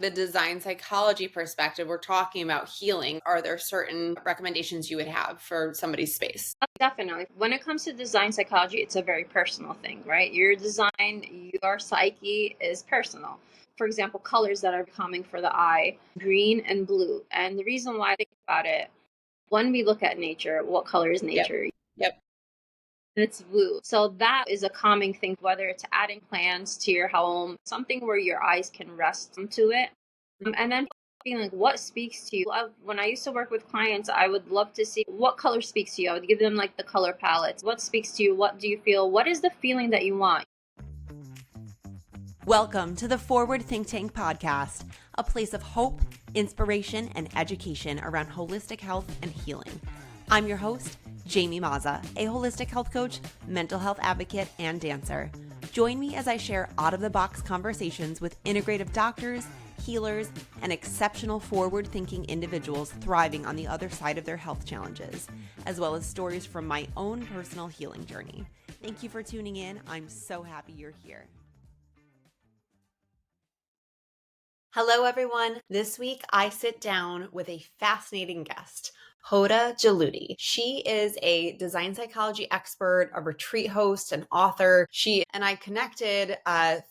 the design psychology perspective, we're talking about healing. Are there certain recommendations you would have for somebody's space? Definitely. When it comes to design psychology, it's a very personal thing, right? Your design, your psyche is personal. For example, colors that are calming for the eye, green and blue. And the reason why I think about it, when we look at nature, what color is Yep. nature? Yep. It's blue. So that is a calming thing, whether it's adding plants to your home, something where your eyes can rest into it. And then feeling like what speaks to you. When I used to work with clients, I would love to see what color speaks to you. I would give them like the color palettes. What speaks to you? What do you feel? What is the feeling that you want? Welcome to the Forward Think Tank podcast, a place of hope, inspiration, and education around holistic health and healing. I'm your host, Jamie Mazza, a holistic health coach, mental health advocate, and dancer. Join me as I share out-of-the-box conversations with integrative doctors, healers, and exceptional forward-thinking individuals thriving on the other side of their health challenges, as well as stories from my own personal healing journey. Thank you for tuning in. I'm so happy you're here. Hello, everyone. This week, I sit down with a fascinating guest, Hoda Jaludi. She is a design psychology expert, a retreat host, an author. She and I connected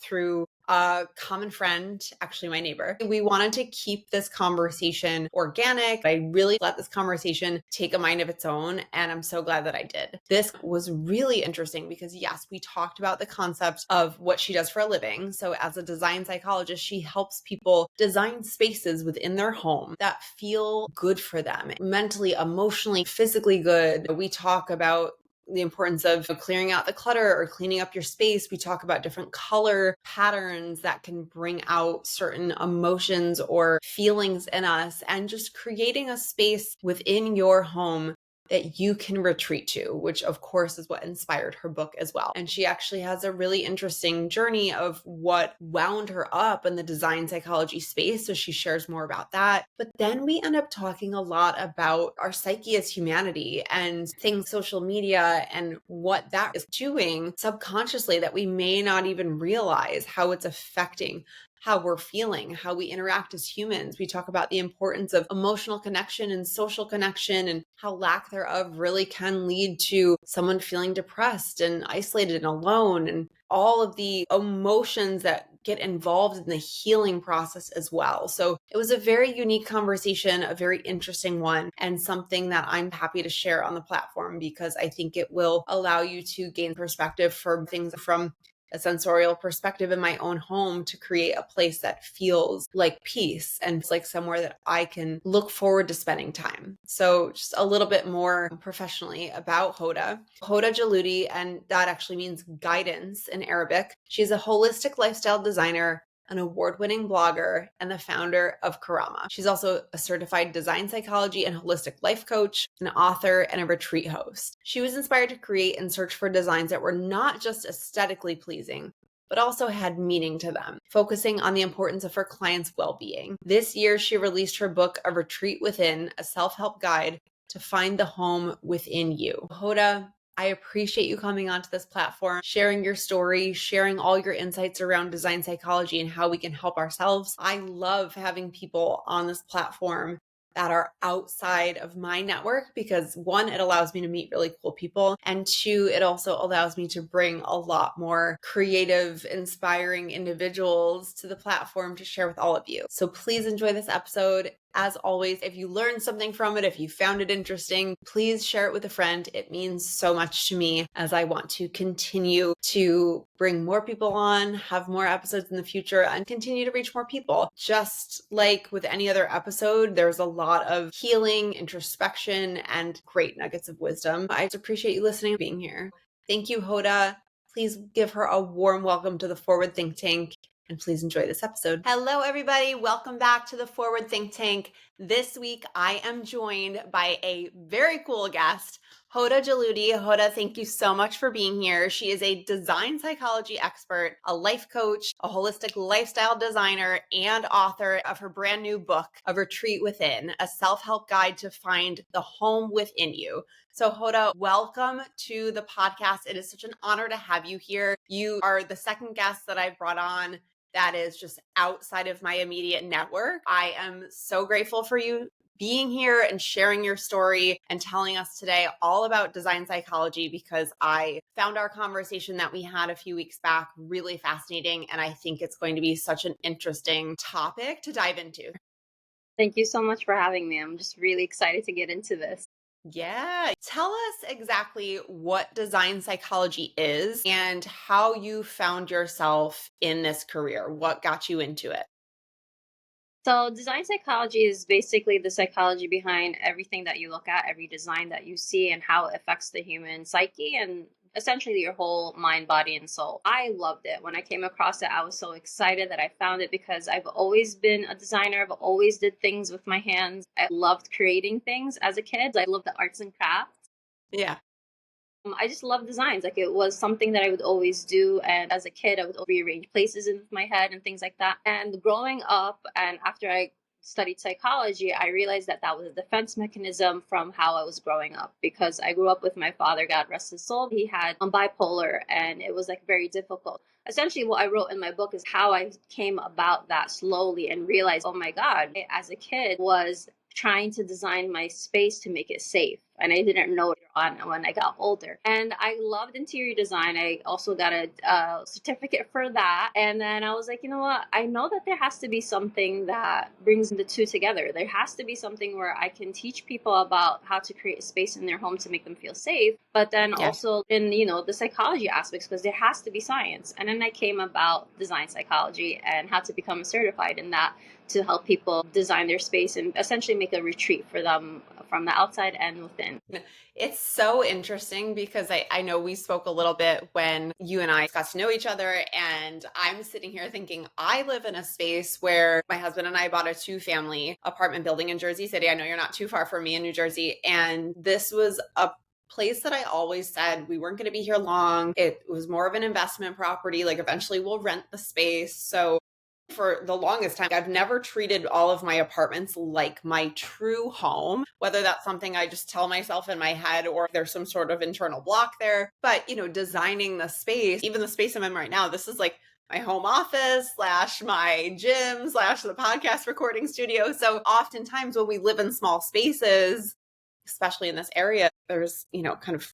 through a common friend, actually my neighbor. We wanted to keep this conversation organic. I really let this conversation take a mind of its own, and I'm so glad that I did. This was really interesting because yes, we talked about the concept of what she does for a living. So as a design psychologist, she helps people design spaces within their home that feel good for them, mentally, emotionally, physically good. We talk about the importance of clearing out the clutter or cleaning up your space. We talk about different color patterns that can bring out certain emotions or feelings in us, and just creating a space within your home that you can retreat to, which of course is what inspired her book as well. And she actually has a really interesting journey of what wound her up in the design psychology space. So she shares more about that. But then we end up talking a lot about our psyche as humanity and things, social media, and what that is doing subconsciously that we may not even realize how it's affecting how we're feeling, how we interact as humans. We talk about the importance of emotional connection and social connection, and how lack thereof really can lead to someone feeling depressed and isolated and alone, and all of the emotions that get involved in the healing process as well. So it was a very unique conversation, a very interesting one, and something that I'm happy to share on the platform because I think it will allow you to gain perspective for things from a sensorial perspective in my own home to create a place that feels like peace and it's like somewhere that I can look forward to spending time. So just a little bit more professionally about Hoda. Hoda Jaludi, and that actually means guidance in Arabic. She's a holistic lifestyle designer, an award-winning blogger, and the founder of Karama. She's also a certified design psychology and holistic life coach, an author, and a retreat host. She was inspired to create and search for designs that were not just aesthetically pleasing, but also had meaning to them, focusing on the importance of her clients' well-being. This year, she released her book, A Retreat Within, a self-help guide to find the home within you. Hoda, I appreciate you coming onto this platform, sharing your story, sharing all your insights around design psychology and how we can help ourselves. I love having people on this platform that are outside of my network because one, it allows me to meet really cool people, and two, it also allows me to bring a lot more creative, inspiring individuals to the platform to share with all of you. So please enjoy this episode. As always, if you learned something from it, if you found it interesting, please share it with a friend. It means so much to me as I want to continue to bring more people on, have more episodes in the future, and continue to reach more people. Just like with any other episode, there's a lot of healing, introspection, and great nuggets of wisdom. I just appreciate you listening and being here. Thank you, Hoda. Please give her a warm welcome to the Forward Think Tank. And please enjoy this episode. Hello, everybody. Welcome back to the Forward Think Tank. This week, I am joined by a very cool guest, Hoda Jaludi. Hoda, thank you so much for being here. She is a design psychology expert, a life coach, a holistic lifestyle designer, and author of her brand new book, A Retreat Within, a self-help guide to find the home within you. So Hoda, welcome to the podcast. It is such an honor to have you here. You are the second guest that I've brought on that is just outside of my immediate network. I am so grateful for you being here and sharing your story and telling us today all about design psychology, because I found our conversation that we had a few weeks back really fascinating. And I think it's going to be such an interesting topic to dive into. Thank you so much for having me. I'm just really excited to get into this. Yeah. Tell us exactly what design psychology is and how you found yourself in this career. What got you into it? So, design psychology is basically the psychology behind everything that you look at, every design that you see, and how it affects the human psyche and essentially your whole mind, body, and soul. I loved it. When I came across it, I was so excited that I found it because I've always been a designer. I've always did things with my hands. I loved creating things as a kid. I loved the arts and crafts. Yeah. I just love designs. Like it was something that I would always do. And as a kid, I would rearrange places in my head and things like that. And growing up, and after I studied psychology, I realized that that was a defense mechanism from how I was growing up because I grew up with my father, God rest his soul. He had bipolar, and it was like very difficult. Essentially, what I wrote in my book is how I came about that slowly and realized, oh my God, as a kid was trying to design my space to make it safe. And I didn't know it on when I got older. And I loved interior design. I also got a certificate for that. And then I was like, you know what? I know that there has to be something that brings the two together. There has to be something where I can teach people about how to create a space in their home to make them feel safe, but then Yeah. also in, you know, the psychology aspects, because there has to be science. And then I came about design psychology and how to become certified in that to help people design their space and essentially make a retreat for them from the outside and within. It's so interesting because I know we spoke a little bit when you and I got to know each other, and I'm sitting here thinking I live in a space where my husband and I bought a 2-family apartment building in Jersey City. I know you're not too far from me in New Jersey. And this was a place that I always said we weren't going to be here long. It was more of an investment property. Like eventually we'll rent the space. So for the longest time, I've never treated all of my apartments like my true home, whether that's something I just tell myself in my head or there's some sort of internal block there. But, designing the space, even the space I'm in right now, this is like my home office slash my gym slash the podcast recording studio. So oftentimes when we live in small spaces, especially in this area, there's, kind of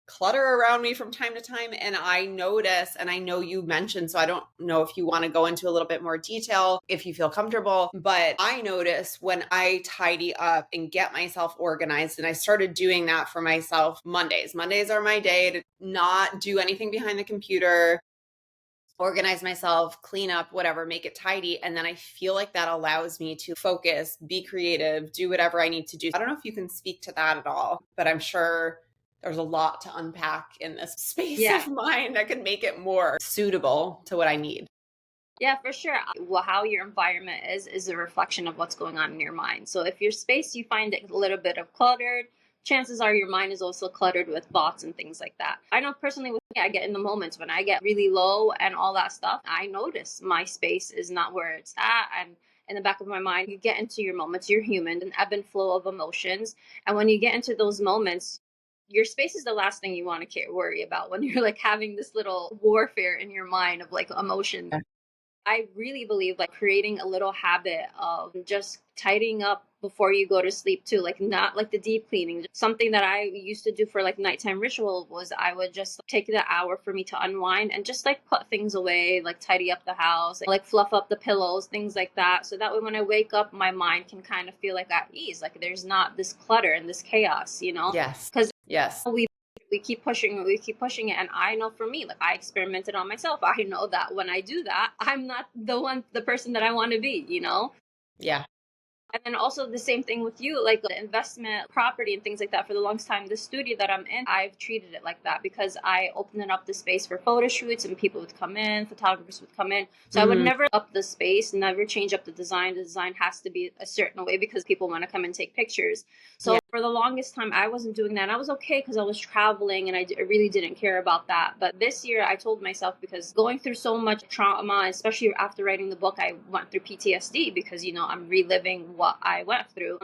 clutter around me from time to time. And I notice, and I know you mentioned, so I don't know if you want to go into a little bit more detail, if you feel comfortable, but I notice when I tidy up and get myself organized, and I started doing that for myself Mondays. Mondays are my day to not do anything behind the computer, organize myself, clean up, whatever, make it tidy. And then I feel like that allows me to focus, be creative, do whatever I need to do. I don't know if you can speak to that at all, but I'm sure there's a lot to unpack in this space Yeah. of mine that can make it more suitable to what I need. Yeah, for sure. Well, how your environment is a reflection of what's going on in your mind. So if your space you find it a little bit of cluttered, chances are your mind is also cluttered with thoughts and things like that. I know personally with me, I get in the moments when I get really low and all that stuff, I notice my space is not where it's at. And in the back of my mind, you get into your moments, you're human, an ebb and flow of emotions. And when you get into those moments, your space is the last thing you want to worry about when you're like having this little warfare in your mind of like emotions. I really believe like creating a little habit of just tidying up before you go to sleep too, like not like the deep cleaning. Something that I used to do for like nighttime ritual was I would just take the hour for me to unwind and just like put things away, like tidy up the house, like fluff up the pillows, things like that. So that way when I wake up, my mind can kind of feel like at ease, like there's not this clutter and this chaos, you know? Yes. Because Yes. we keep pushing it, and I know for me, like I experimented on myself, I know that when I do that, I'm not the person that I want to be, you know. Yeah. And then also the same thing with you, like the investment property and things like that. For the longest time, the studio that I'm in, I've treated it like that because I opened it up the space for photo shoots and people would come in, photographers would come in. So I would never up the space, never change up the design. The design has to be a certain way because people want to come and take pictures. So for the longest time, I wasn't doing that. And I was okay because I was traveling and I really didn't care about that. But this year, I told myself because going through so much trauma, especially after writing the book, I went through PTSD because, you know, I'm reliving what I went through.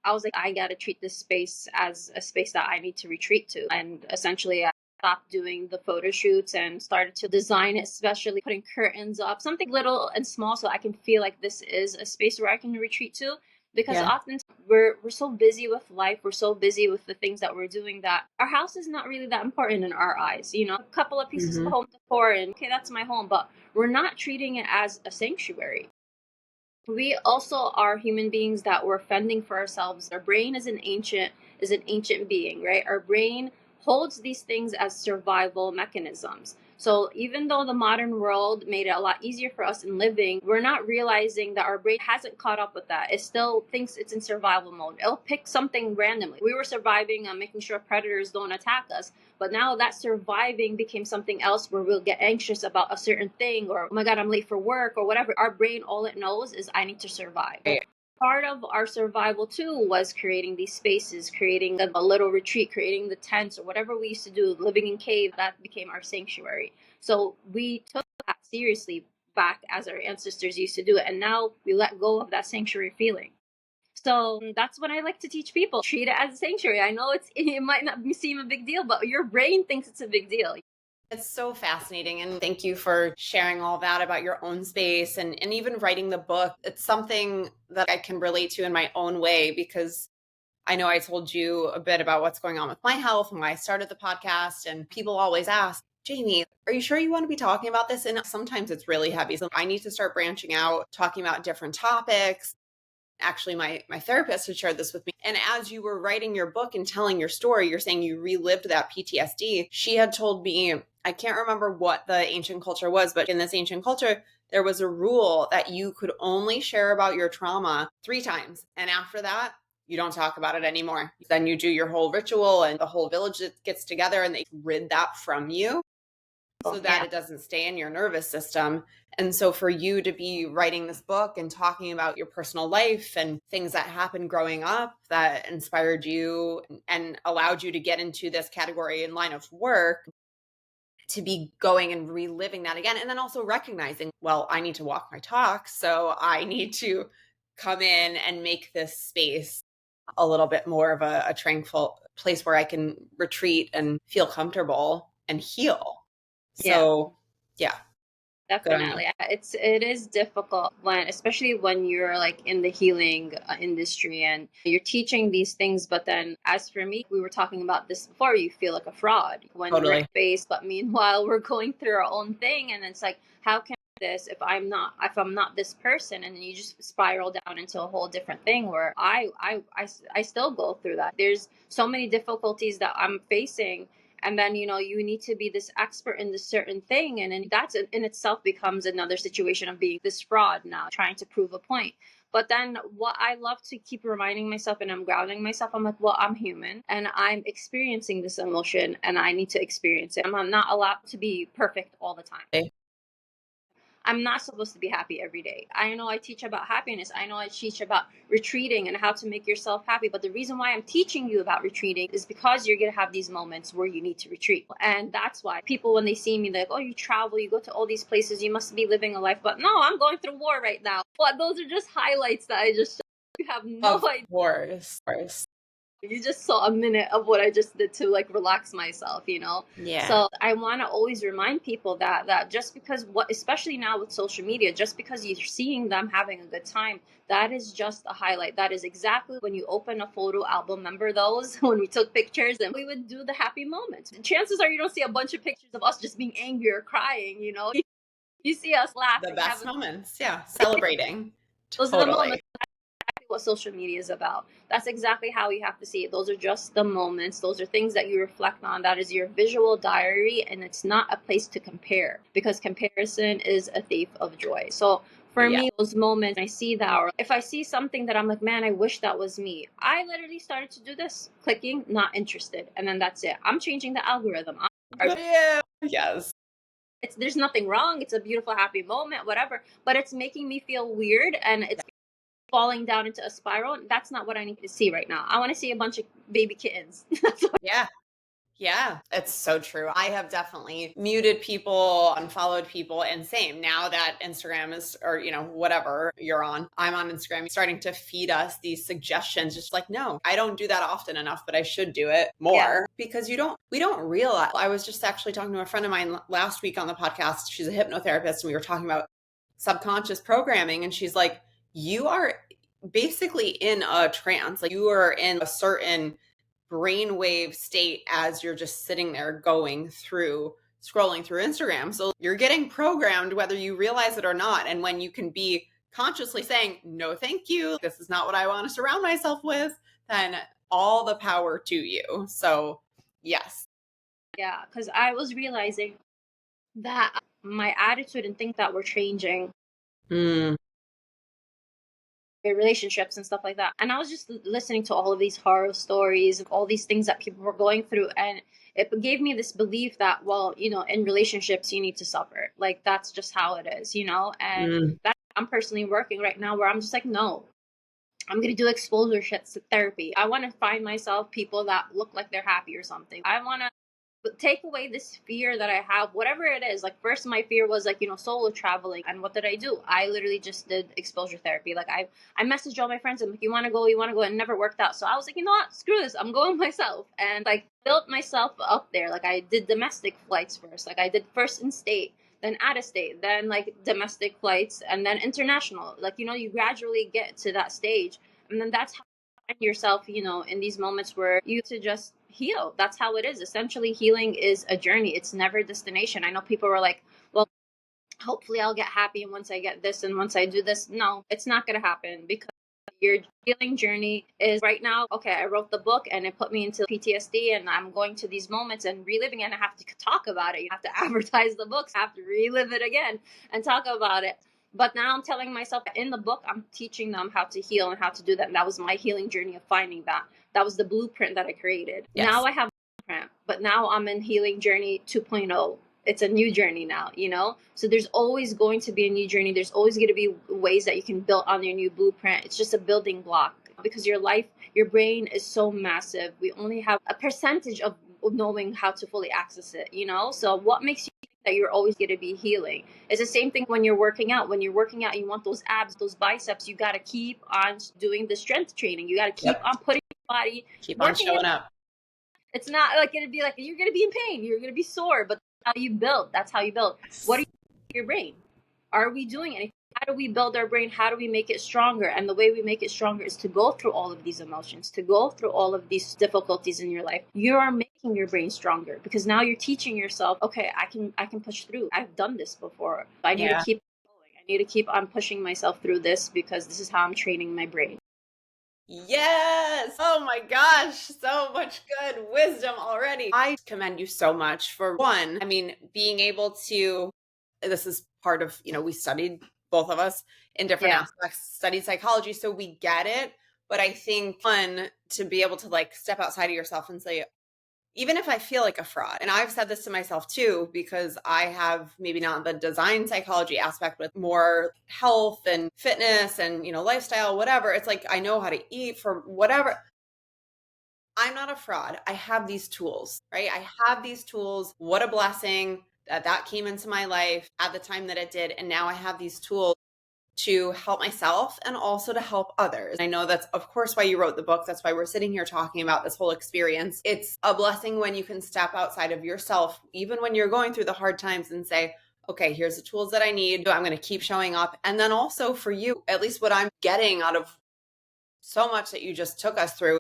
I was like, I got to treat this space as a space that I need to retreat to. And essentially, stopped doing the photo shoots and started to design it, especially putting curtains up, something little and small so I can feel like this is a space where I can retreat to. Because Yeah. often we're so busy with life, we're so busy with the things that we're doing that our house is not really that important in our eyes. A couple of pieces of Hmm. home decor and okay, that's my home, but we're not treating it as a sanctuary. We also are human beings that we're fending for ourselves. Our brain is an ancient being, right? Our brain holds these things as survival mechanisms. So even though the modern world made it a lot easier for us in living, we're not realizing that our brain hasn't caught up with that. It still thinks it's in survival mode. It'll pick something randomly. We were surviving on making sure predators don't attack us, but now that surviving became something else where we'll get anxious about a certain thing, or, oh my God, I'm late for work or whatever. Our brain, all it knows is I need to survive. Right. Part of our survival too was creating these spaces, creating a little retreat, creating the tents or whatever we used to do, living in cave, that became our sanctuary. So we took that seriously back as our ancestors used to do it. And now we let go of that sanctuary feeling. So that's what I like to teach people. Treat it as a sanctuary. I know it might not seem a big deal, but your brain thinks it's a big deal. It's so fascinating. And thank you for sharing all that about your own space and even writing the book. It's something that I can relate to in my own way because I know I told you a bit about what's going on with my health and why I started the podcast. And people always ask, Jamie, are you sure you want to be talking about this? And sometimes it's really heavy. So I need to start branching out, talking about different topics. Actually, my therapist had shared this with me. And as you were writing your book and telling your story, you're saying you relived that PTSD. She had told me, I can't remember what the ancient culture was, but in this ancient culture, there was a rule that you could only share about your trauma 3 times. And after that, you don't talk about it anymore. Then you do your whole ritual and the whole village gets together and they rid that from you so that Yeah. it doesn't stay in your nervous system. And so for you to be writing this book and talking about your personal life and things that happened growing up that inspired you and allowed you to get into this category and line of work, to be going and reliving that again. And then also recognizing, well, I need to walk my talk. So I need to come in and make this space a little bit more of a tranquil place where I can retreat and feel comfortable and heal. Yeah. So yeah, good on you. Definitely. It is difficult when, especially when you're like in the healing industry and you're teaching these things, but then as for me, we were talking about this before, you feel like a fraud when you're in Totally. space, but meanwhile we're going through our own thing, and it's like, how can this if I'm not this person? And then you just spiral down into a whole different thing where I still go through that. There's so many difficulties that I'm facing, and then you need to be this expert in this certain thing, and then that's in itself becomes another situation of being this fraud now trying to prove a point. But then what I love to keep reminding myself, and I'm grounding myself, I'm like, well, I'm human and I'm experiencing this emotion and I need to experience it. I'm not allowed to be perfect all the time. Okay. I'm not supposed to be happy every day. I know I teach about happiness. I know I teach about retreating and how to make yourself happy. But the reason why I'm teaching you about retreating is because you're going to have these moments where you need to retreat. And that's why people, when they see me, they're like, oh, you travel, you go to all these places, you must be living a life. But no, I'm going through war right now. But those are just highlights that I just, you have no Of idea. course. Of course. You just saw a minute of what I just did to like relax myself. Yeah. So I want to always remind people that just because especially now with social media, just because you're seeing them having a good time, that is just a highlight. That is exactly when you open a photo album. Remember those when we took pictures and we would do the happy moments. Chances are you don't see a bunch of pictures of us just being angry or crying. You see us The laughing, best moments. Yeah. Celebrating. those are the Totally. moments. What social media is about. That's exactly how you have to see it. Those are just the moments. Those are things that you reflect on. That is your visual diary, and it's not a place to compare because comparison is a thief of joy. So for Yeah. me, those moments, I see that, or if I see something that I'm like, man, I wish that was me. I literally started to do this, clicking, not interested, and then that's it. I'm changing the algorithm. Yeah. Yes. There's nothing wrong. It's a beautiful, happy moment, whatever. But it's making me feel weird, and it's falling down into a spiral. That's not what I need to see right now. I want to see a bunch of baby kittens. Yeah. Yeah, it's so true. I have definitely muted people, unfollowed people, and same now that Instagram is, or, whatever you're on, I'm on Instagram, starting to feed us these suggestions. Just like, no, I don't do that often enough, but I should do it more because we don't realize. I was just actually talking to a friend of mine last week on the podcast. She's a hypnotherapist, and we were talking about subconscious programming. And she's like, you are basically in a trance. Like you are in a certain brainwave state as you're just sitting there scrolling through Instagram. So you're getting programmed whether you realize it or not. And when you can be consciously saying, no, thank you, this is not what I want to surround myself with, then all the power to you. So, yes. Yeah, because I was realizing that my attitude and things that were changing, Mm. relationships and stuff like that. And I was just listening to all of these horror stories, all these things that people were going through. And it gave me this belief that, well, in relationships, you need to suffer. Like, that's just how it is, And that I'm personally working right now where I'm just like, no, I'm going to do exposure therapy. I want to find myself people that look like they're happy or something. I want to take away this fear that I have, whatever it is. Like, first my fear was like, solo traveling. And what did I do? I literally just did exposure therapy. Like, I messaged all my friends. I'm like, you want to go, and it never worked out. So I was like, you know what, screw this, I'm going myself. And like built myself up there. Like, I did domestic flights first. Like, I did first in state, then out of state, then like domestic flights, and then international. Like, you gradually get to that stage, and then that's how you find yourself, in these moments where you to just heal. That's how it is. Essentially, healing is a journey. It's never a destination. I know people were like, well, hopefully I'll get happy, and once I get this and once I do this. No, it's not going to happen, because your healing journey is right now. Okay, I wrote the book and it put me into PTSD, and I'm going to these moments and reliving it, and I have to talk about it. You have to advertise the books, have to relive it again and talk about it. But now I'm telling myself, in the book, I'm teaching them how to heal and how to do that. And that was my healing journey of finding that. That was the blueprint that I created. Yes. Now I have a blueprint, but now I'm in healing journey 2.0. It's a new journey now, So there's always going to be a new journey. There's always going to be ways that you can build on your new blueprint. It's just a building block, because your brain is so massive. We only have a percentage of knowing how to fully access it, So what makes you that you're always going to be healing? It's the same thing when you're working out. When you're working out, you want those abs, those biceps. You got to keep on doing the strength training. You got to keep on putting your body, keep on showing up. It's not like going to be like you're going to be in pain, you're going to be sore, but that's how you build. That's how you build. What are you doing with your brain? Are we doing anything? How do we build our brain? How do we make it stronger? And the way we make it stronger is to go through all of these emotions, to go through all of these difficulties in your life. You are making your brain stronger, because now you're teaching yourself, okay, I can push through. I've done this before. I need to keep going. I need to keep on pushing myself through this, because this is how I'm training my brain. Yes. Oh my gosh. So much good wisdom already. I commend you so much for one. I mean, being able to, this is part of, we studied, both of us, in different aspects, studied psychology. So we get it. But I think one, to be able to like step outside of yourself and say, even if I feel like a fraud, and I've said this to myself too, because I have maybe not the design psychology aspect, but more health and fitness and, lifestyle, whatever. It's like, I know how to eat for whatever. I'm not a fraud. I have these tools, right? I have these tools. What a blessing that came into my life at the time that it did. And now I have these tools to help myself and also to help others. I know that's, of course, why you wrote the book. That's why we're sitting here talking about this whole experience. It's a blessing when you can step outside of yourself, even when you're going through the hard times, and say, okay, here's the tools that I need. I'm going to keep showing up. And then also for you, at least what I'm getting out of so much that you just took us through,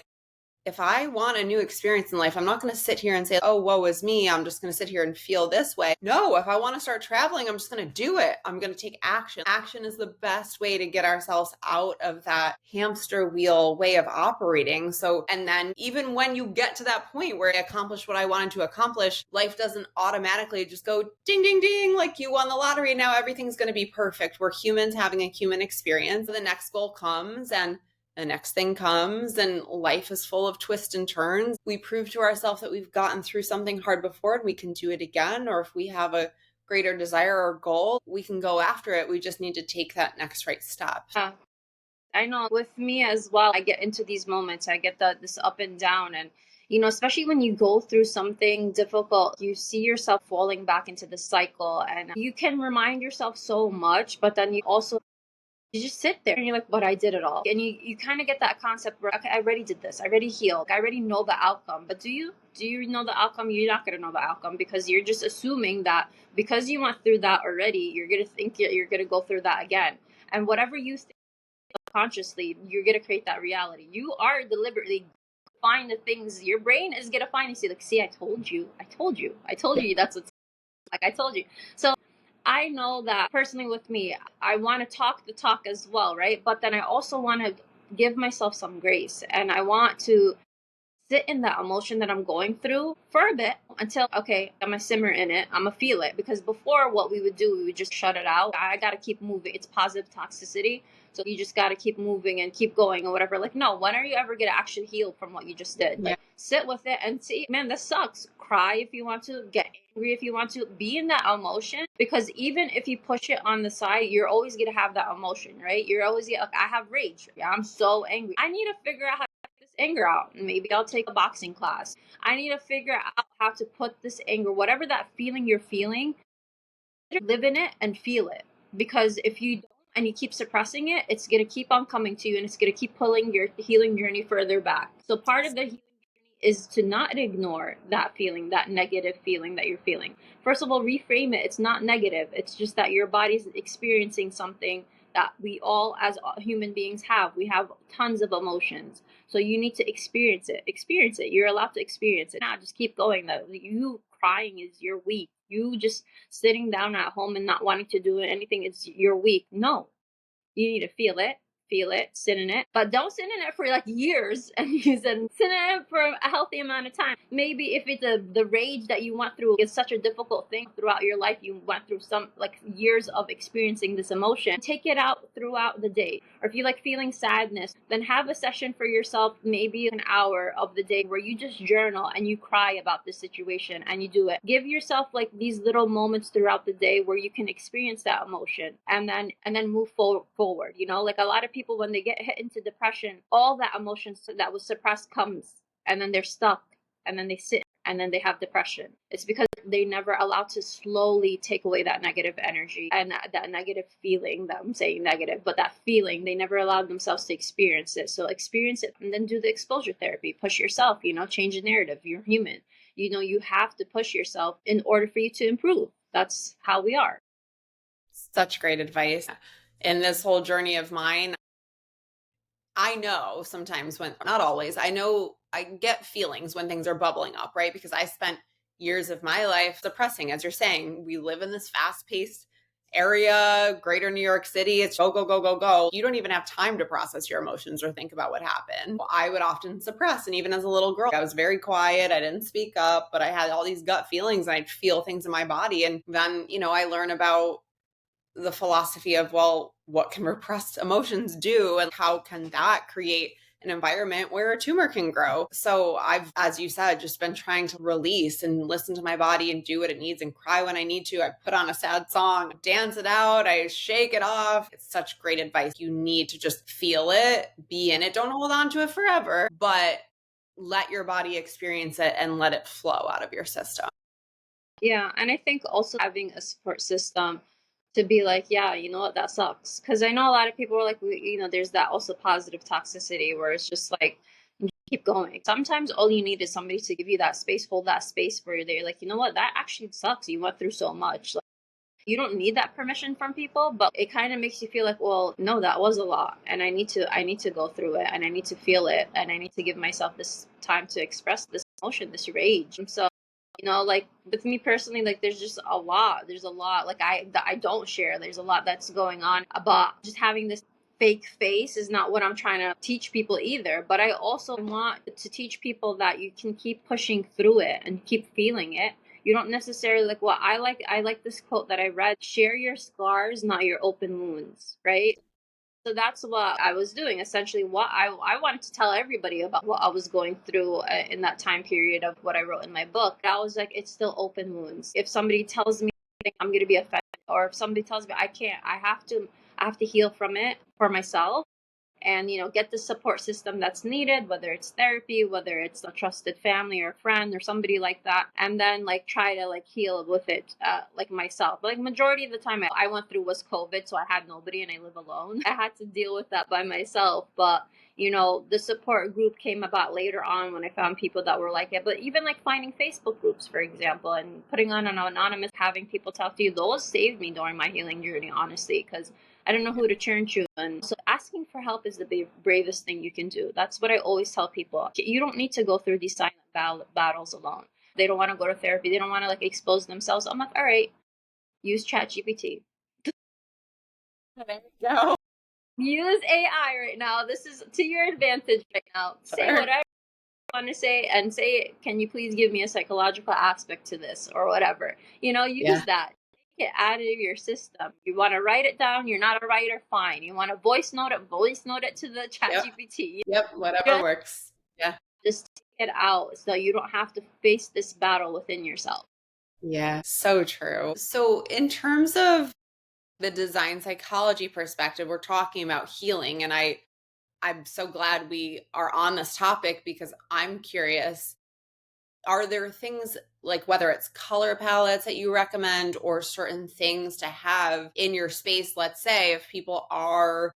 if I want a new experience in life, I'm not going to sit here and say, oh, woe is me. I'm just going to sit here and feel this way. No, if I want to start traveling, I'm just going to do it. I'm going to take action. Action is the best way to get ourselves out of that hamster wheel way of operating. So, and then even when you get to that point where I accomplished what I wanted to accomplish, life doesn't automatically just go ding, ding, ding, like you won the lottery. Now everything's going to be perfect. We're humans having a human experience. The next goal comes, and the next thing comes, and life is full of twists and turns. We prove to ourselves that we've gotten through something hard before and we can do it again. Or if we have a greater desire or goal, we can go after it. We just need to take that next right step. I know with me as well, I get into these moments, I get this up and down, and Especially when you go through something difficult, you see yourself falling back into the cycle, and you can remind yourself so much, but then you just sit there and you're like, but I did it all. And you kind of get that concept where, okay, I already did this. I already healed. I already know the outcome. But do you know the outcome? You're not going to know the outcome, because you're just assuming that because you went through that already, you're going to think you're going to go through that again. And whatever you think consciously, you're going to create that reality. You are deliberately find the things your brain is going to find and see, like, see, I told you, that's what's like, I told you. So I know that personally with me, I want to talk the talk as well, right? But then I also want to give myself some grace, and I want to sit in that emotion that I'm going through for a bit until, okay, I'm gonna simmer in it, I'm gonna feel it. Because before, what we would do, we would just shut it out. I gotta keep moving. It's positive toxicity. So you just gotta keep moving and keep going or whatever. Like, no, when are you ever gonna actually heal from what you just did? Yeah. Like, sit with it and see, man, this sucks. Cry if you want to, get angry if you want to, be in that emotion. Because even if you push it on the side, you're always gonna have that emotion, right? You're always gonna, like, I have rage. Yeah, I'm so angry. I need to figure out how this anger out. Maybe I'll take a boxing class. I need to figure out how to put this anger, whatever that feeling you're feeling, live in it and feel it. Because if you don't and you keep suppressing it, it's going to keep on coming to you, and it's going to keep pulling your healing journey further back. So part of the healing journey is to not ignore that feeling, that negative feeling that you're feeling. First of all, reframe it. It's not negative. It's just that your body's experiencing something that we all as human beings have. We have tons of emotions. So you need to experience it. Experience it. You're allowed to experience it. Now just keep going though. You crying is you're weak. You just sitting down at home and not wanting to do anything, it's you're weak. No. You need to feel it, sit in it, but don't sit in it for like years. And you said sit in it for a healthy amount of time. Maybe if it's the rage that you went through is such a difficult thing throughout your life, you went through some like years of experiencing this emotion, take it out throughout the day. Or if you like feeling sadness, then have a session for yourself, maybe an hour of the day where you just journal and you cry about the situation and you do it. Give yourself like these little moments throughout the day where you can experience that emotion, and then move forward. Like a lot of people, when they get hit into depression, all that emotion that was suppressed comes, and then they're stuck, and then they sit, and then they have depression. It's because they never allowed to slowly take away that negative energy and that negative feeling. That I'm saying negative, but that feeling, they never allowed themselves to experience it. So experience it and then do the exposure therapy. Push yourself, change the narrative. You're human. You have to push yourself in order for you to improve. That's how we are. Such great advice. In this whole journey of mine, I know sometimes when, not always, I know I get feelings when things are bubbling up, right? Because I spent years of my life suppressing, as you're saying. We live in this fast paced area, greater New York City. It's go, go, go, go, go. You don't even have time to process your emotions or think about what happened. I would often suppress. And even as a little girl, I was very quiet. I didn't speak up, but I had all these gut feelings and I'd feel things in my body. And then, I learn about the philosophy of, well, what can repressed emotions do and how can that create an environment where a tumor can grow? So I've, as you said, just been trying to release and listen to my body and do what it needs and cry when I need to. I put on a sad song, dance it out, I shake it off. It's such great advice. You need to just feel it, be in it. Don't hold on to it forever, but let your body experience it and let it flow out of your system. Yeah, and I think also having a support system to be like, yeah, you know what, that sucks. Because I know a lot of people are like, there's that also positive toxicity where it's just like, keep going. Sometimes all you need is somebody to give you that space, hold that space where they're like, you know what, that actually sucks. You went through so much. Like, you don't need that permission from people, but it kind of makes you feel like, well, no, that was a lot, and I need to go through it, and I need to feel it, and I need to give myself this time to express this emotion, this rage. And so like with me personally, like there's a lot like that I don't share. There's a lot that's going on, but just having this fake face is not what I'm trying to teach people either. But I also want to teach people that you can keep pushing through it and keep feeling it. You don't necessarily like what I like this quote that I read: share your scars, not your open wounds, right? So that's what I was doing. Essentially, what I wanted to tell everybody about what I was going through in that time period of what I wrote in my book. I was like, it's still open wounds. If somebody tells me I'm going to be offended, or if somebody tells me I can't, I have to heal from it for myself. and, get the support system that's needed, whether it's therapy, whether it's a trusted family or friend or somebody like that, and then like try to like heal with it, like myself. Like majority of the time I went through was COVID, so I had nobody and I live alone. I had to deal with that by myself, but the support group came about later on when I found people that were like it. But even like finding Facebook groups, for example, and putting on an anonymous, having people talk to you, those saved me during my healing journey, honestly, because I don't know who to turn to. And so asking for help is the bravest thing you can do. That's what I always tell people. You don't need to go through these silent battles alone. They don't want to go to therapy. They don't want to like expose themselves. I'm like, all right, use ChatGPT. There we go. Use AI right now. This is to your advantage right now. Say Sure. whatever you want to say and say, can you please give me a psychological aspect to this or whatever? Use that. Take it out of your system. You want to write it down, you're not a writer, fine. You want to voice note it to the chat Yep. GPT. Yep, whatever works. Yeah. Just take it out so you don't have to face this battle within yourself. Yeah, so true. So in terms of the design psychology perspective, we're talking about healing, and I'm so glad we are on this topic because I'm curious, are there things like whether it's color palettes that you recommend or certain things to have in your space, let's say if people are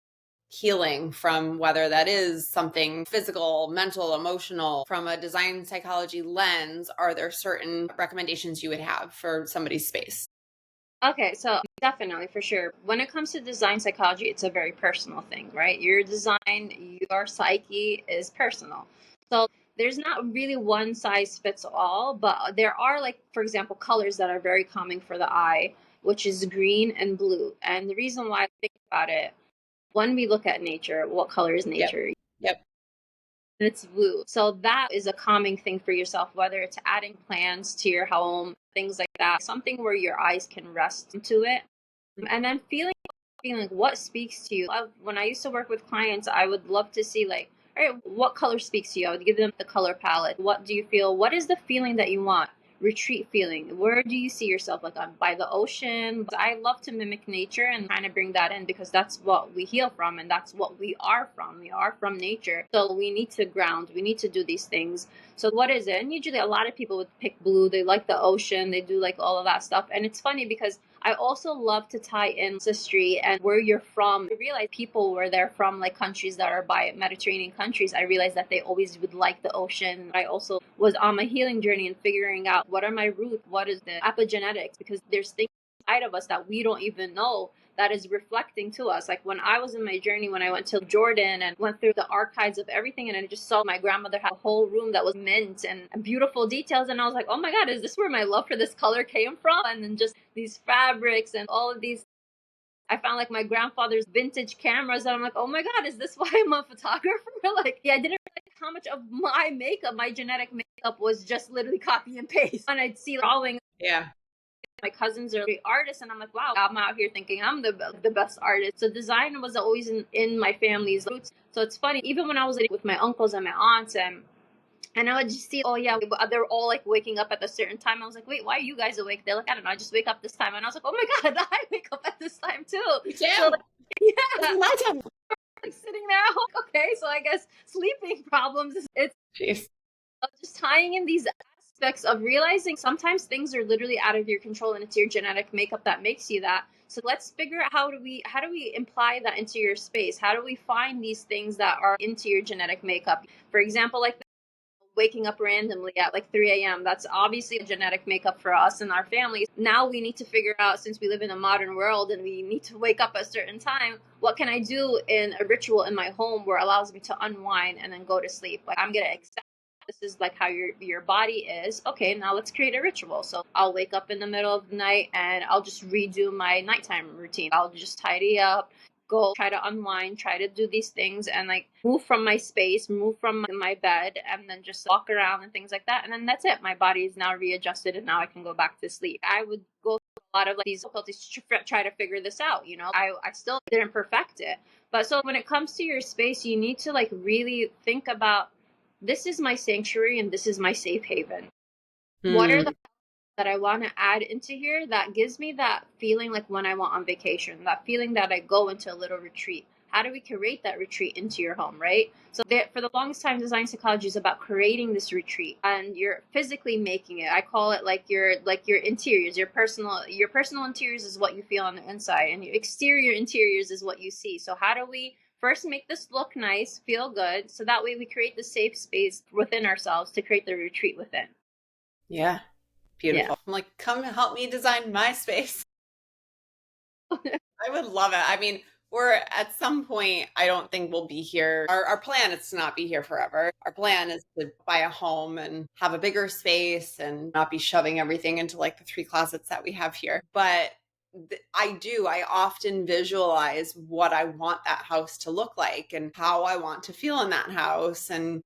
healing from whether that is something physical, mental, emotional, from a design psychology lens, are there certain recommendations you would have for somebody's space? Okay, so definitely for sure. When it comes to design psychology, it's a very personal thing, right? Your design, your psyche is personal. So there's not really one size fits all, but there are, like, for example, colors that are very common for the eye, which is green and blue. And the reason why I think about it, when we look at nature, what color is Yep. nature? Yep. It's blue. So that is a calming thing for yourself, whether it's adding plants to your home, things like that, something where your eyes can rest into it. And then feeling what speaks to you. When I used to work with clients, I would love to see like, all right, what color speaks to you? I would give them the color palette. What do you feel? What is the feeling that you want? Retreat feeling. Where do you see yourself? Like by the ocean? I love to mimic nature and kind of bring that in because that's what we heal from and that's what we are from. We are from nature. So we need to ground. We need to do these things. So what is it? And usually a lot of people would pick blue. They like the ocean. They do like all of that stuff. And it's funny because I also love to tie in ancestry and where you're from. I realize people where they're from, like countries that are by Mediterranean countries, I realized that they always would like the ocean. I also was on my healing journey and figuring out what are my roots, what is the epigenetics, because there's things inside of us that we don't even know that is reflecting to us. Like when I was in my journey, when I went to Jordan and went through the archives of everything, and I just saw my grandmother had a whole room that was mint and beautiful details. And I was like, oh my God, is this where my love for this color came from? And then just these fabrics and all of these. I found like my grandfather's vintage cameras, and I'm like, oh my God, is this why I'm a photographer? Like, yeah, I didn't realize how much of my makeup, my genetic makeup, was just literally copy and paste. And I'd see drawing. Yeah. My cousins are great artists, and I'm like, wow, I'm out here thinking I'm the best artist. So design was always in my family's roots. So it's funny, even when I was like, with my uncles and my aunts, and I would just see, oh yeah, they're all like waking up at a certain time. I was like, wait, why are you guys awake? They're like, I don't know, I just wake up this time. And I was like, oh my God, I wake up at this time too. Me too. So, like, yeah, It's my time. like sitting there, like, okay, so I guess sleeping problems. It's Jeez. just tying in these aspects of realizing sometimes things are literally out of your control and it's your genetic makeup that makes you that. So let's figure out how do we imply that into your space? How do we find these things that are into your genetic makeup? For example, like waking up randomly at like 3 a.m. That's obviously a genetic makeup for us and our families. Now we need to figure out, since we live in a modern world and we need to wake up at a certain time, what can I do in a ritual in my home where it allows me to unwind and then go to sleep? Like, I'm going to accept this is like how your body is. Okay, now let's create a ritual. So I'll wake up in the middle of the night and I'll just redo my nighttime routine. I'll just tidy up, go try to unwind, try to do these things and like move from my space, move from my bed, and then just walk around and things like that. And then that's it. My body is now readjusted and now I can go back to sleep. I would go through a lot of like these difficulties to try to figure this out. I still didn't perfect it. But so when it comes to your space, you need to like really think about, this is my sanctuary and this is my safe haven. What are the that I want to add into here that gives me that feeling like when I went on vacation, that feeling that I go into a little retreat? how do we create that retreat into your home, right? So for the longest time, design psychology is about creating this retreat, and you're physically making it. I call it like your interiors, your personal interiors is what you feel on the inside, and your exterior interiors is what you see. So how do we first make this look nice, feel good, so that way we create the safe space within ourselves to create the retreat within. Yeah. Yeah. Beautiful. I'm like, come help me design my space. I would love it. I mean, we're at some point, I don't think we'll be here. Our plan is to not be here forever. Our plan is to buy a home and have a bigger space and not be shoving everything into like the 3 closets that we have here. But I often visualize what I want that house to look like and how I want to feel in that house. And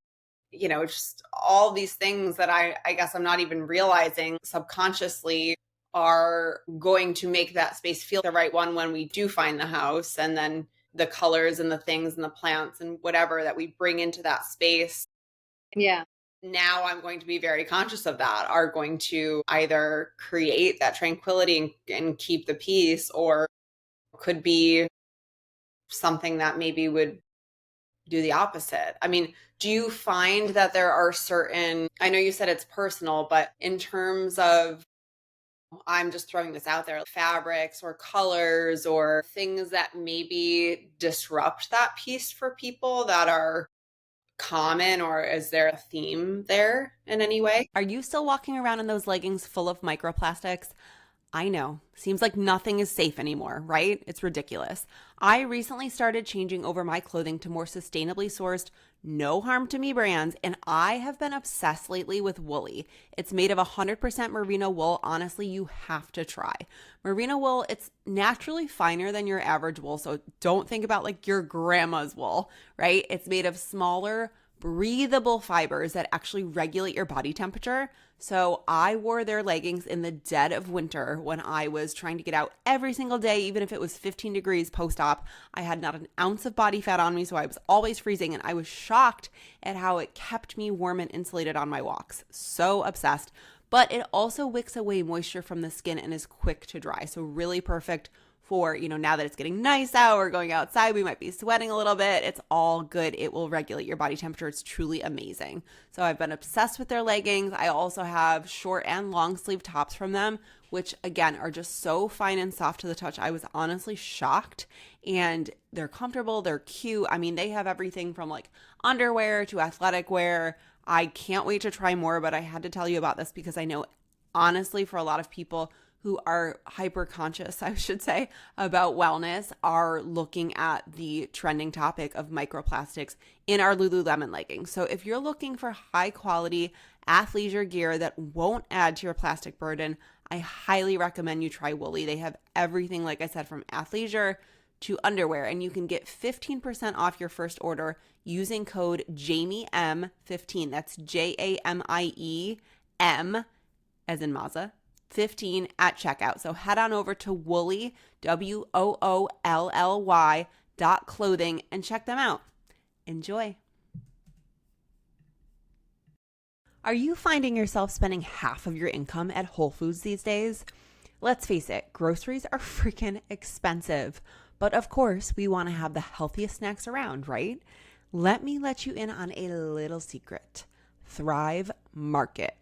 just all these things that I guess I'm not even realizing subconsciously are going to make that space feel the right one when we do find the house. And then the colors and the things and the plants and whatever that we bring into that space. Yeah. Now I'm going to be very conscious of that, are going to either create that tranquility and keep the peace, or could be something that maybe would do the opposite. I mean, do you find that there are certain, I know you said it's personal, but in terms of, I'm just throwing this out there, fabrics or colors or things that maybe disrupt that piece for people that are common, or is there a theme there in any way? Are you still walking around in those leggings full of microplastics? I know. Seems like nothing is safe anymore, right? It's ridiculous. I recently started changing over my clothing to more sustainably sourced, no harm to me brands, and I have been obsessed lately with Woolly. It's made of 100% merino wool. Honestly, you have to try. Merino wool, it's naturally finer than your average wool, so don't think about like your grandma's wool, right? It's made of smaller, breathable fibers that actually regulate your body temperature. So I wore their leggings in the dead of winter when I was trying to get out every single day, even if it was 15 degrees post-op. I had not an ounce of body fat on me, so I was always freezing, and I was shocked at how it kept me warm and insulated on my walks. So obsessed. But it also wicks away moisture from the skin and is quick to dry. So really perfect for, now that it's getting nice out, we're going outside, we might be sweating a little bit. It's all good. It will regulate your body temperature. It's truly amazing. So I've been obsessed with their leggings. I also have short and long sleeve tops from them, which again are just so fine and soft to the touch. I was honestly shocked, and they're comfortable. They're cute. I mean, they have everything from like underwear to athletic wear. I can't wait to try more, but I had to tell you about this because I know honestly for a lot of people who are hyper conscious, I should say, about wellness are looking at the trending topic of microplastics in our Lululemon leggings. So if you're looking for high quality athleisure gear that won't add to your plastic burden, I highly recommend you try Woolly. They have everything, like I said, from athleisure to underwear, and you can get 15% off your first order using code JAMIEM15. That's JAMIEM as in Mazda 15 at checkout. So head on over to Woolly, WOOLLY.clothing and check them out. Enjoy. Are you finding yourself spending half of your income at Whole Foods these days? Let's face it, groceries are freaking expensive. But of course, we want to have the healthiest snacks around, right? Let me let you in on a little secret. Thrive Market.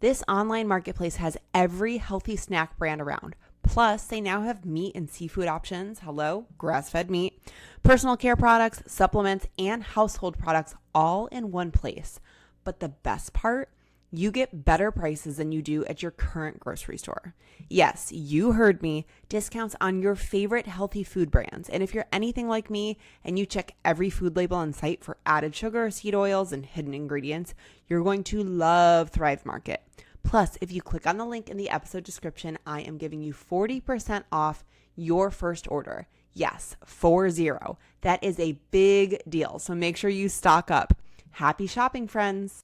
This online marketplace has every healthy snack brand around. Plus, they now have meat and seafood options. Hello, grass-fed meat, personal care products, supplements, and household products all in one place. But the best part, you get better prices than you do at your current grocery store. Yes, you heard me, discounts on your favorite healthy food brands. And if you're anything like me and you check every food label on site for added sugar, seed oils, and hidden ingredients, you're going to love Thrive Market. Plus, if you click on the link in the episode description, I am giving you 40% off your first order. Yes, 40. That is a big deal. So make sure you stock up. Happy shopping, friends.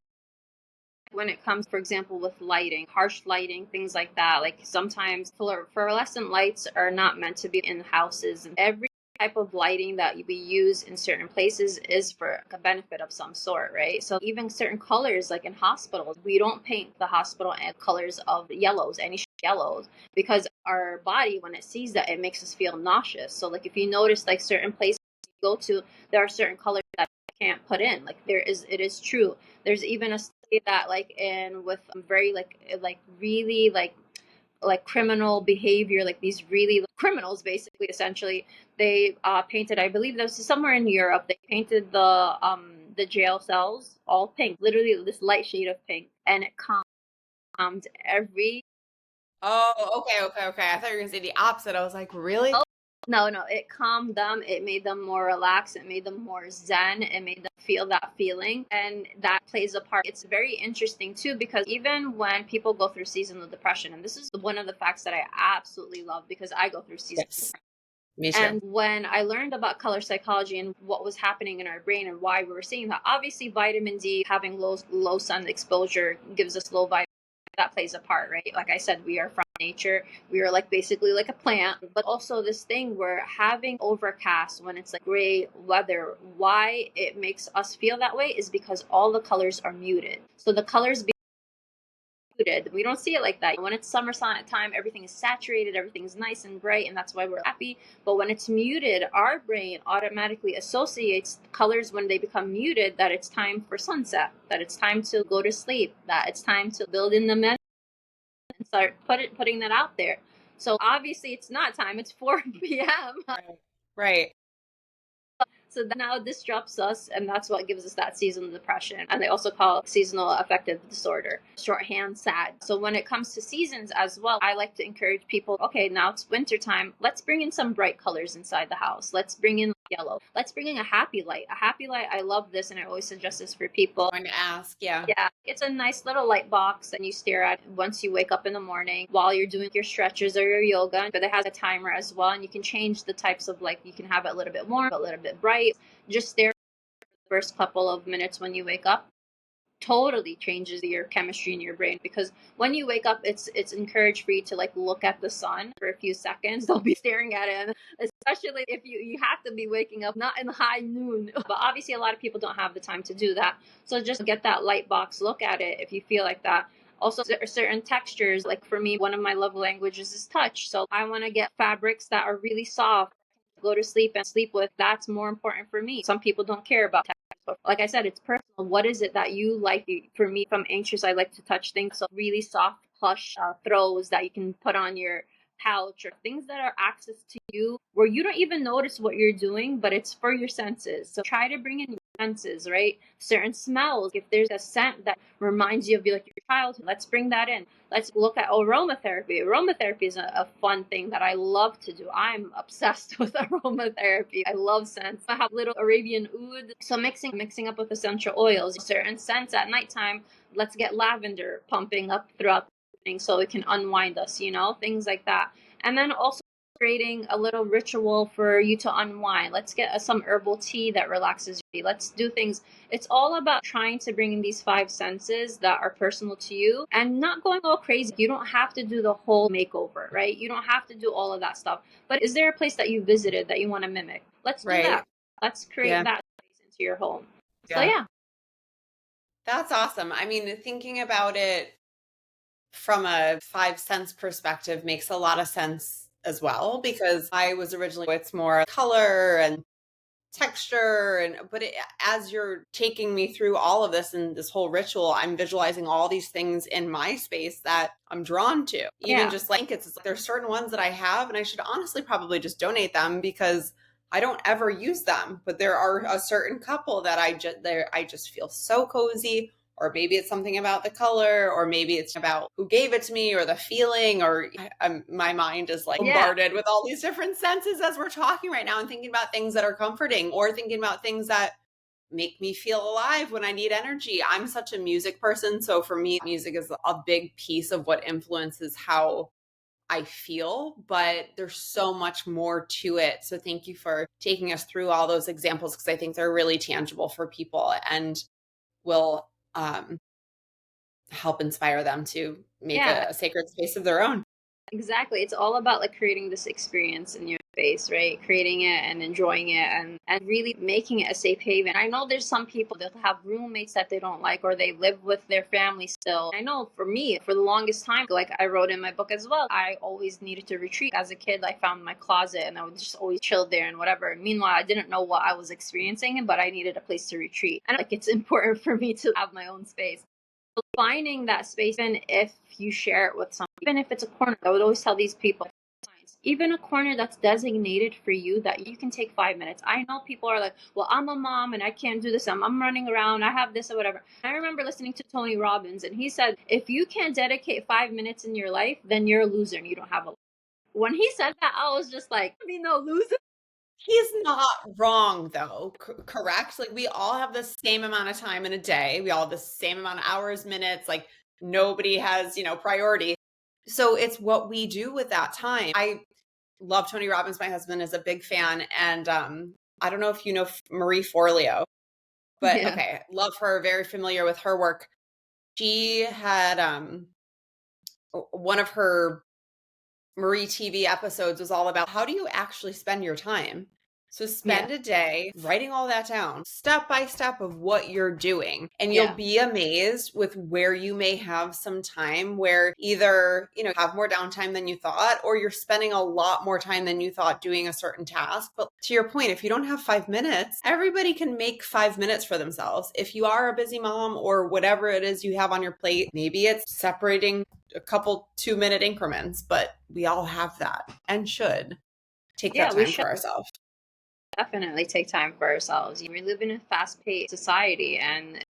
When it comes, for example, with lighting, harsh lighting, things like that, like sometimes fluorescent lights are not meant to be in houses. And every type of lighting that we use in certain places is for a benefit of some sort, right? So even certain colors, like in hospitals, we don't paint the hospital in colors of yellows, any yellows, because our body, when it sees that, it makes us feel nauseous. So like if you notice like certain places go to, there are certain colors that I can't put in. Like it is true. There's even a study that like in with very like really like criminal behavior, like these really criminals basically essentially, they painted, I believe this is somewhere in Europe, they painted the jail cells all pink, literally this light shade of pink, and it calmed every. Oh, okay. I thought you were gonna say the opposite. I was like, really? Oh, no, it calmed them. It made them more relaxed. It made them more zen. It made them feel that feeling. And that plays a part. It's very interesting too, because even when people go through seasonal depression, and this is one of the facts that I absolutely love because I go through seasonal Yes, depression. me too. And when I learned about color psychology and what was happening in our brain and why we were seeing that, obviously vitamin D, having low sun exposure gives us low vitamin. That plays a part, right? Like I said, we are from nature. We are like basically like a plant. But also this thing where having overcast when it's like gray weather, why it makes us feel that way is because all the colors are muted. So the colors muted. We don't see it like that. When it's summer time, everything is saturated, everything's nice and bright, and that's why we're happy. But when it's muted, our brain automatically associates colors when they become muted that it's time for sunset, that it's time to go to sleep, that it's time to build in the men and start putting that out there. So obviously it's not time, it's 4 p.m. Right. So that now disrupts us, and that's what gives us that seasonal depression. And they also call it seasonal affective disorder, shorthand SAD. So when it comes to seasons as well, I like to encourage people, okay, now it's winter time. Let's bring in some bright colors inside the house. Let's bring in yellow. Let's bring in a happy light. A happy light, I love this, and I always suggest this for people. I'm going to ask, yeah. Yeah, it's a nice little light box and you stare at once you wake up in the morning while you're doing your stretches or your yoga. But it has a timer as well, and you can change the types of, like, you can have it a little bit warm, a little bit bright. Just stare for the first couple of minutes when you wake up. Totally changes your chemistry in your brain, because when you wake up, it's encouraged for you to like look at the sun for a few seconds. Don't be staring at it, and especially if you have to be waking up not in high noon. But obviously a lot of people don't have the time to do that, so just get that light box, look at it if you feel like that. Also, certain textures, like for me, one of my love languages is touch, so I want to get fabrics that are really soft, go to sleep and sleep with. That's more important for me. Some people don't care about texture. So like I said, it's personal. What is it that you like? For me, if I'm anxious, I like to touch things. So really soft plush throws that you can put on your couch, or things that are access to you where you don't even notice what you're doing, but it's for your senses. So try to bring in your senses, right? Certain smells. If there's a scent that reminds you of like your childhood, let's bring that in. Let's look at aromatherapy. Aromatherapy is a fun thing that I love to do. I'm obsessed with aromatherapy. I love scents. I have little Arabian oud. So mixing up with essential oils, certain scents at nighttime. Let's get lavender pumping up throughout the evening so it can unwind us, things like that. And then also creating a little ritual for you to unwind. Let's get some herbal tea that relaxes you. Let's do things. It's all about trying to bring in these 5 senses that are personal to you and not going all crazy. You don't have to do the whole makeover, right? You don't have to do all of that stuff. But is there a place that you visited that you want to mimic? Let's do that. Let's create that place into your home. So yeah. That's awesome. I mean, thinking about it from a 5 sense perspective makes a lot of sense as well, because I was originally, it's more color and texture, but as you're taking me through all of this and this whole ritual, I'm visualizing all these things in my space that I'm drawn to. Even just like it's like there's certain ones that I have, and I should honestly probably just donate them because I don't ever use them. But there are a certain couple that I just feel so cozy. Or maybe it's something about the color, or maybe it's about who gave it to me, or the feeling, or my mind is like bombarded with all these different senses as we're talking right now, and thinking about things that are comforting, or thinking about things that make me feel alive when I need energy. I'm such a music person. So for me, music is a big piece of what influences how I feel, but there's so much more to it. So thank you for taking us through all those examples, because I think they're really tangible for people and will help inspire them to make a sacred space of their own. Exactly. It's all about like creating this experience in your space, right? Creating it and enjoying it and really making it a safe haven. I know there's some people that have roommates that they don't like or they live with their family still. I know for me, for the longest time, like I wrote in my book as well, I always needed to retreat. As a kid, I found my closet and I would just always chill there and whatever. Meanwhile, I didn't know what I was experiencing, but I needed a place to retreat. And like it's important for me to have my own space. So finding that space, even if you share it with someone, even if it's a corner, I would always tell these people, even a corner that's designated for you that you can take 5 minutes. I know people are like, well, I'm a mom and I can't do this. I'm running around. I have this or whatever. I remember listening to Tony Robbins and he said, if you can't dedicate 5 minutes in your life, then you're a loser and you don't have a life. When he said that, I was just like, be no loser. He's not wrong though, correct? Like we all have the same amount of time in a day. We all have the same amount of hours, minutes, like nobody has, priority. So it's what we do with that time. I love Tony Robbins. My husband is a big fan. And I don't know if you know Marie Forleo, but Yeah. okay, love her, very familiar with her work. She had one of her Marie TV episodes was all about how do you actually spend your time? So spend a day writing all that down, step by step of what you're doing. And you'll be amazed with where you may have some time where either, have more downtime than you thought, or you're spending a lot more time than you thought doing a certain task. But to your point, if you don't have 5 minutes, everybody can make 5 minutes for themselves. If you are a busy mom or whatever it is you have on your plate, maybe it's separating a couple 2-minute increments, but we all have that and should take that we time should for ourselves. definitely take time for ourselves. We live in a fast-paced society, and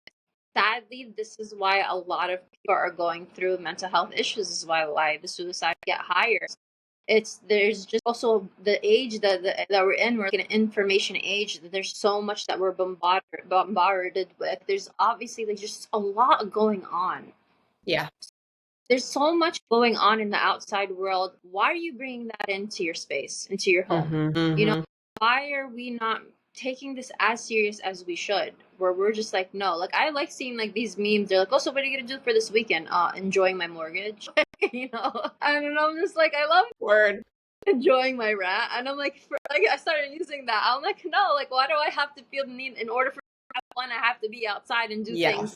sadly, this is why a lot of people are going through mental health issues. This is why the suicide get higher. There's just also the age that we're in. We're in an information age. There's so much that we're bombarded with. There's obviously just a lot going on. Yeah. There's so much going on in the outside world. Why are you bringing that into your space, into your home? Mm-hmm. Why are we not taking this as serious as we should? Where we're just like, no. Like I like seeing like these memes. They're like, oh, so what are you gonna do for this weekend? Enjoying my mortgage. And I'm just like, I love Word. enjoying my rat. And I'm like, I started using that. I'm like, no, like why do I have to feel the need in order for me to have fun? I have to be outside and do things.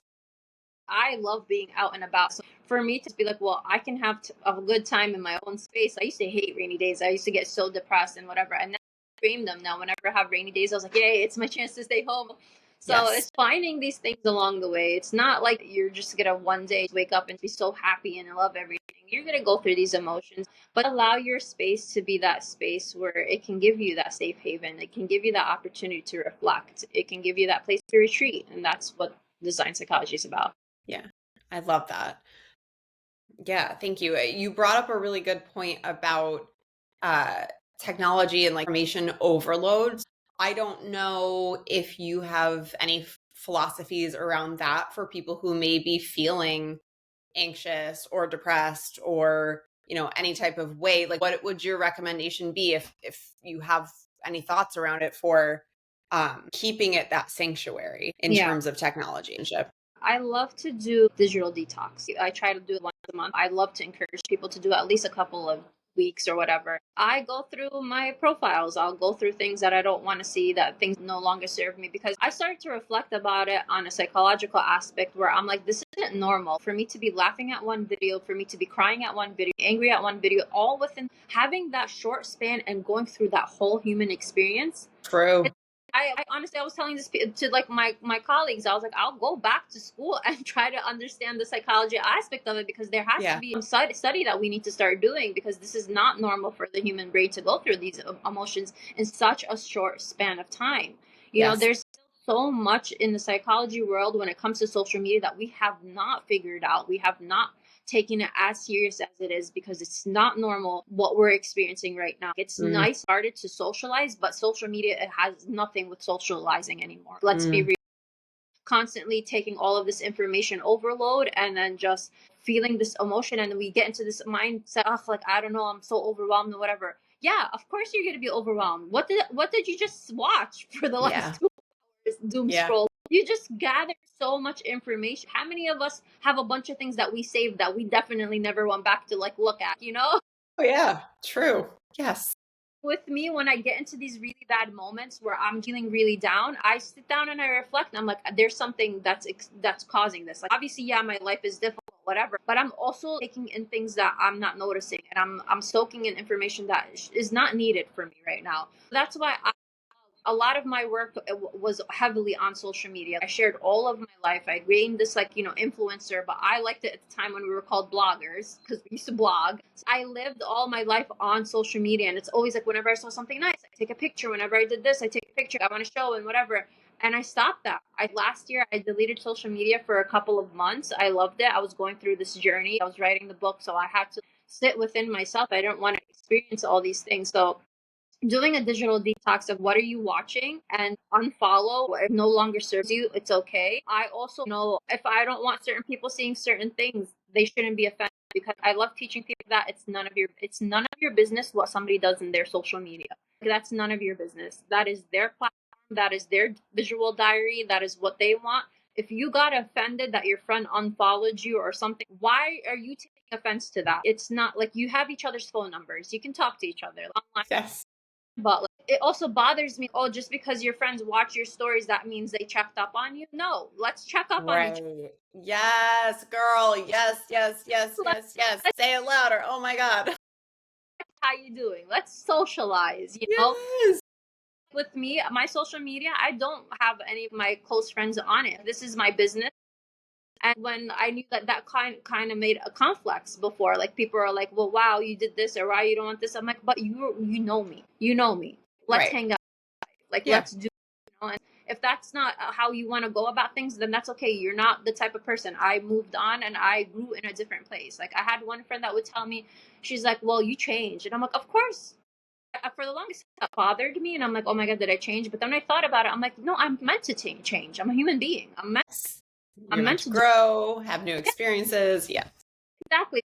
I love being out and about. So for me to be like, well, I can have a good time in my own space. I used to hate rainy days. I used to get so depressed and whatever. And then I frame them now. Whenever I have rainy days, I was like, yay, it's my chance to stay home. So it's finding these things along the way. It's not like you're just going to one day wake up and be so happy and love everything. You're going to go through these emotions, but allow your space to be that space where it can give you that safe haven. It can give you that opportunity to reflect. It can give you that place to retreat. And that's what design psychology is about. Yeah, I love that. Yeah, thank you. You brought up a really good point about technology and like information overload. I don't know if you have any philosophies around that for people who may be feeling anxious or depressed or, any type of way. Like what would your recommendation be if you have any thoughts around it for keeping it that sanctuary in terms of technology and shit? I love to do digital detox. I try to do it once a month. I love to encourage people to do at least a couple of weeks or whatever. I go through my profiles. I'll go through things that I don't want to see, that things no longer serve me, because I started to reflect about it on a psychological aspect where I'm like, this isn't normal for me to be laughing at one video, for me to be crying at one video, angry at one video, all within having that short span and going through that whole human experience. True. I honestly, I was telling this to like my colleagues. I was like, I'll go back to school and try to understand the psychology aspect of it, because there has to be some study that we need to start doing, because this is not normal for the human brain to go through these emotions in such a short span of time. There's so much in the psychology world when it comes to social media that we have not figured out. We have not taking it as serious as it is, because it's not normal what we're experiencing right now. It's nice started to socialize, but social media, it has nothing with socializing anymore. Let's be real. Constantly taking all of this information overload and then just feeling this emotion, and then we get into this mindset of like, I don't know, I'm so overwhelmed or whatever. Yeah, of course you're gonna be overwhelmed. What did you just watch for the last 2 hours? Doom scroll. You just gather so much information. How many of us have a bunch of things that we saved that we definitely never went back to like look at, Oh yeah, true. Yes. With me, when I get into these really bad moments where I'm feeling really down, I sit down and I reflect. And I'm like, there's something that's causing this. Like, obviously, yeah, my life is difficult, whatever, but I'm also taking in things that I'm not noticing, and I'm soaking in information that is not needed for me right now. That's why a lot of my work was heavily on social media. I shared all of my life. I gained this, like, influencer, but I liked it at the time when we were called bloggers because we used to blog. So I lived all my life on social media, and it's always like whenever I saw something nice, I take a picture. Whenever I did this, I take a picture. I want to show and whatever. And I stopped that. Last year I deleted social media for a couple of months. I loved it. I was going through this journey. I was writing the book, so I had to sit within myself. I didn't want to experience all these things. So doing a digital detox of what are you watching and unfollow what no longer serves you, it's okay. I also know if I don't want certain people seeing certain things, they shouldn't be offended, because I love teaching people that it's none of your business what somebody does in their social media. That's none of your business. That is their platform, that is their visual diary, that is what they want. If you got offended that your friend unfollowed you or something, why are you taking offense to that? It's not like you have each other's phone numbers. You can talk to each other online. Yes. But like, it also bothers me. Oh, just because your friends watch your stories, that means they checked up on you. No, let's check up on each Right. Yes, girl. Yes, yes, yes, other. yes, yes. Say it louder. Oh my God. How you doing? Let's socialize. Yes. With me, my social media, I don't have any of my close friends on it. This is my business. And when I knew that kind of made a conflicts before, like people are like, "Well, wow, you did this," or "Why you don't want this?" I'm like, "But you know me. You know me. Let's Right. hang out. Like, Yeah. let's do." And if that's not how you want to go about things, then that's okay. You're not the type of person. I moved on and I grew in a different place. Like, I had one friend that would tell me, she's like, "Well, you changed," and I'm like, "Of course." For the longest time, that bothered me, and I'm like, "Oh my god, did I change?" But then when I thought about it, I'm like, "No, I'm meant to change. I'm a human being. Yes. I'm You're meant meant to to do." grow, have new experiences. Yeah. Exactly.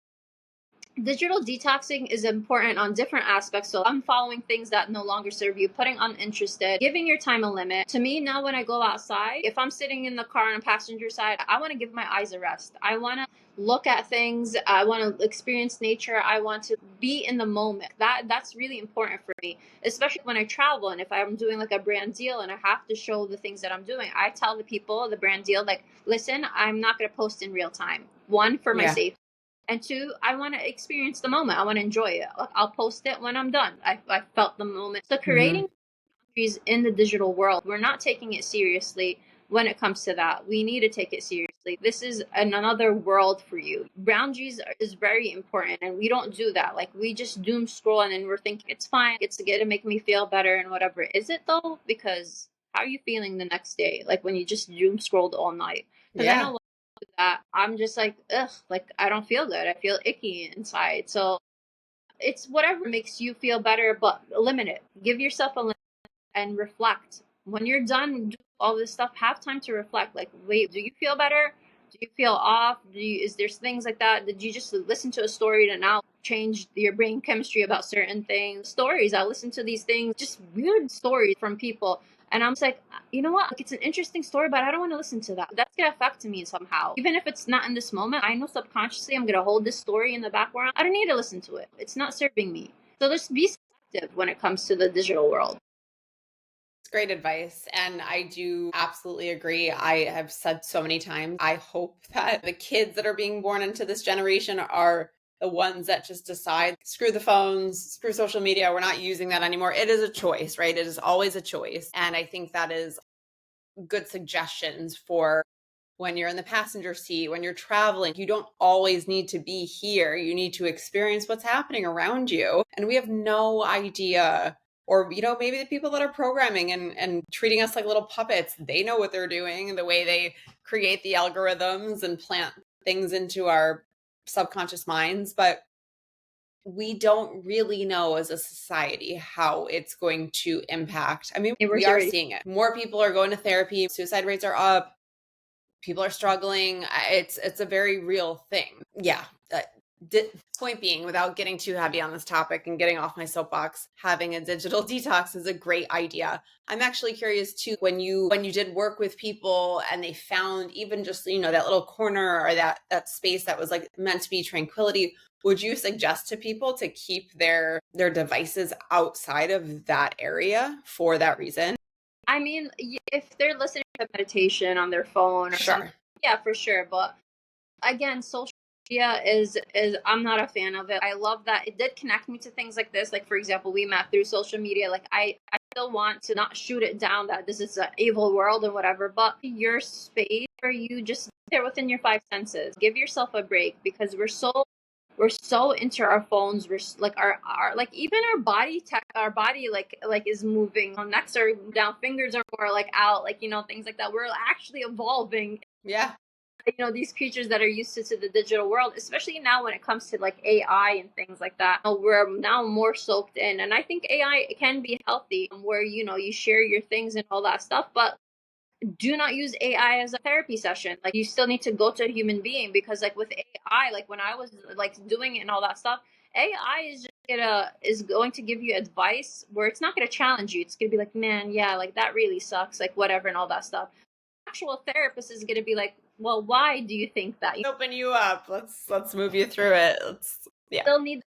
Digital detoxing is important on different aspects. So unfollowing things that no longer serve you, putting uninterested, giving your time a limit. To me, now when I go outside, if I'm sitting in the car on the passenger side, I want to give my eyes a rest. I want to look at things. I want to experience nature. I want to be in the moment. That's really important for me, especially when I travel. And if I'm doing like a brand deal and I have to show the things that I'm doing, I tell the people the brand deal, like, listen, I'm not going to post in real time. One, for my Yeah. safety. And two, I want to experience the moment. I want to enjoy it. I'll post it when I'm done. I felt the moment. So Hmm. creating boundaries in the digital world, we're not taking it seriously when it comes to that. We need to take it seriously. This is another world for you. Boundaries is very important, and we don't do that. Like, we just doom scroll and then we're thinking it's fine. It's going to make me feel better and whatever. Is it though? Because how are you feeling the next day? Like when you just doom scrolled all night? Because I Yeah. know that I'm just like, ugh, like I don't feel good. I feel icky inside. So it's whatever makes you feel better, but limit it. Give yourself a limit and reflect. When you're done doing all this stuff, have time to reflect. Like, wait, do you feel better? Do you feel off? Is there things like that? Did you just listen to a story that now changed your brain chemistry about certain things? Stories. I listen to these things, just weird stories from people. And I'm just like, you know what? Like, it's an interesting story, but I don't want to listen to that. That's going to affect me somehow. Even if it's not in this moment, I know subconsciously I'm going to hold this story in the background. I don't need to listen to it. It's not serving me. So just be selective when it comes to the digital world. It's great advice. And I do absolutely agree. I have said so many times, I hope that the kids that are being born into this generation are the ones that just decide, screw the phones, screw social media. We're not using that anymore. It is a choice, right? It is always a choice. And I think that is good suggestions for when you're in the passenger seat, when you're traveling. You don't always need to be here. You need to experience what's happening around you. And we have no idea. Or, maybe the people that are programming and treating us like little puppets, they know what they're doing and the way they create the algorithms and plant things into our subconscious minds. But we don't really know as a society how it's going to impact. I mean, We're we are already seeing it. More people are going to therapy, suicide rates are up, people are struggling. It's a very real thing. Yeah. Point being, without getting too heavy on this topic and getting off my soapbox, having a digital detox is a great idea. I'm actually curious too, when you did work with people and they found even just, that little corner or that space that was like meant to be tranquility, would you suggest to people to keep their devices outside of that area for that reason? I mean, if they're listening to meditation on their phone or something, Sure. yeah, for sure. But again, social media is I'm not a fan of it. I love that it did connect me to things like this. Like for example, we met through social media. Like I still want to not shoot it down that this is an evil world or whatever, but your space where you just there within your five senses. Give yourself a break because we're so into our phones. We're like our like even our body tech, our body like is moving. Our necks are down, fingers are more like out, like things like that. We're actually evolving. Yeah. These creatures that are used to the digital world, especially now when it comes to like AI and things like that. We're now more soaked in, and I think AI can be healthy, where you share your things and all that stuff, but do not use AI as a therapy session. Like you still need to go to a human being because like with AI, like when I was like doing it and all that stuff, AI is going to give you advice where it's not gonna challenge you. It's gonna be like, man, yeah, like that really sucks, like whatever and all that stuff. Actual therapist is gonna be like, well, why do you think that? You Open you up. Let's move you through it. Yeah. still need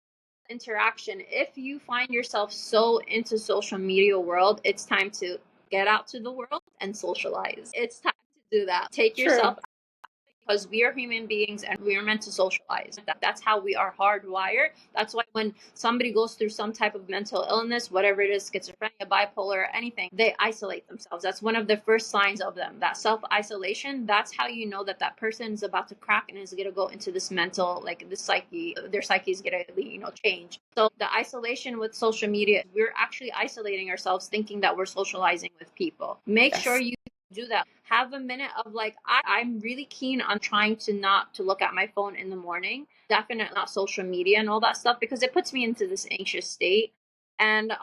interaction. If you find yourself so into social media world, it's time to get out to the world and socialize. It's time to do that. Take True. yourself, because we are human beings and we are meant to socialize. That's how we are hardwired. That's why when somebody goes through some type of mental illness, whatever it is, schizophrenia, bipolar, anything, they isolate themselves. That's one of the first signs of them. That self-isolation, that's how you know that that person is about to crack and is going to go into this mental, like the psyche, their psyche is going to, change. So the isolation with social media, we're actually isolating ourselves thinking that we're socializing with people. Make sure Yes. you do that. Have a minute of like I'm really keen on trying to not to look at my phone in the morning. Definitely not social media and all that stuff because it puts me into this anxious state. And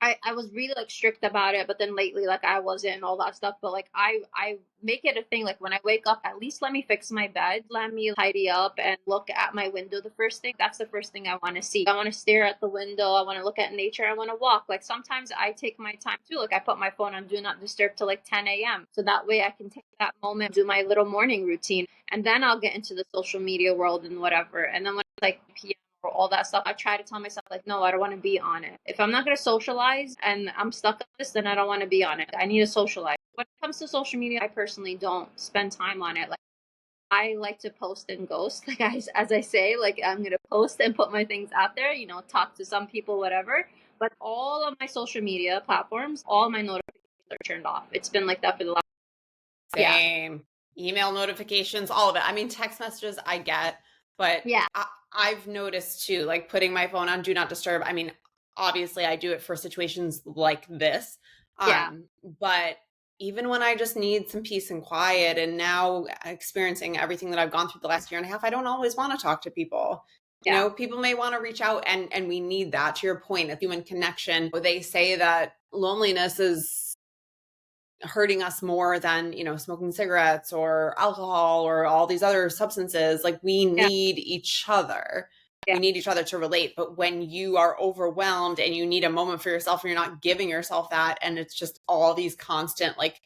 I was really like strict about it, but then lately like I wasn't and all that stuff. But like I make it a thing, like when I wake up, at least let me fix my bed, let me tidy up and look at my window the first thing. That's the first thing I want to see. I want to stare at the window, I want to look at nature, I want to walk. Like sometimes I take my time too. Like I put my phone on do not disturb till like 10 a.m. So that way I can take that moment, do my little morning routine, and then I'll get into the social media world and whatever. And then when it's like PM or all that stuff, I try to tell myself like, no, I don't want to be on it. If I'm not going to socialize and I'm stuck on this, then I don't want to be on it. I need to socialize. When it comes to social media, I personally don't spend time on it. Like I like to post and ghost. Like as I say, like I'm going to post and put my things out there, talk to some people, whatever. But all of my social media platforms, all my notifications are turned off. It's been like that for the last, yeah, Same. Email notifications, all of it. I mean, text messages I get, but yeah, I've noticed too, like putting my phone on do not disturb. I mean, obviously I do it for situations like this. yeah, But even when I just need some peace and quiet and now experiencing everything that I've gone through the last year and a half, I don't always want to talk to people. yeah, People may want to reach out and we need that. To your point, a human connection. They say that loneliness is hurting us more than smoking cigarettes or alcohol or all these other substances. Like we yeah, need each other, yeah, we need each other to relate. But when you are overwhelmed and you need a moment for yourself and you're not giving yourself that, and it's just all these constant like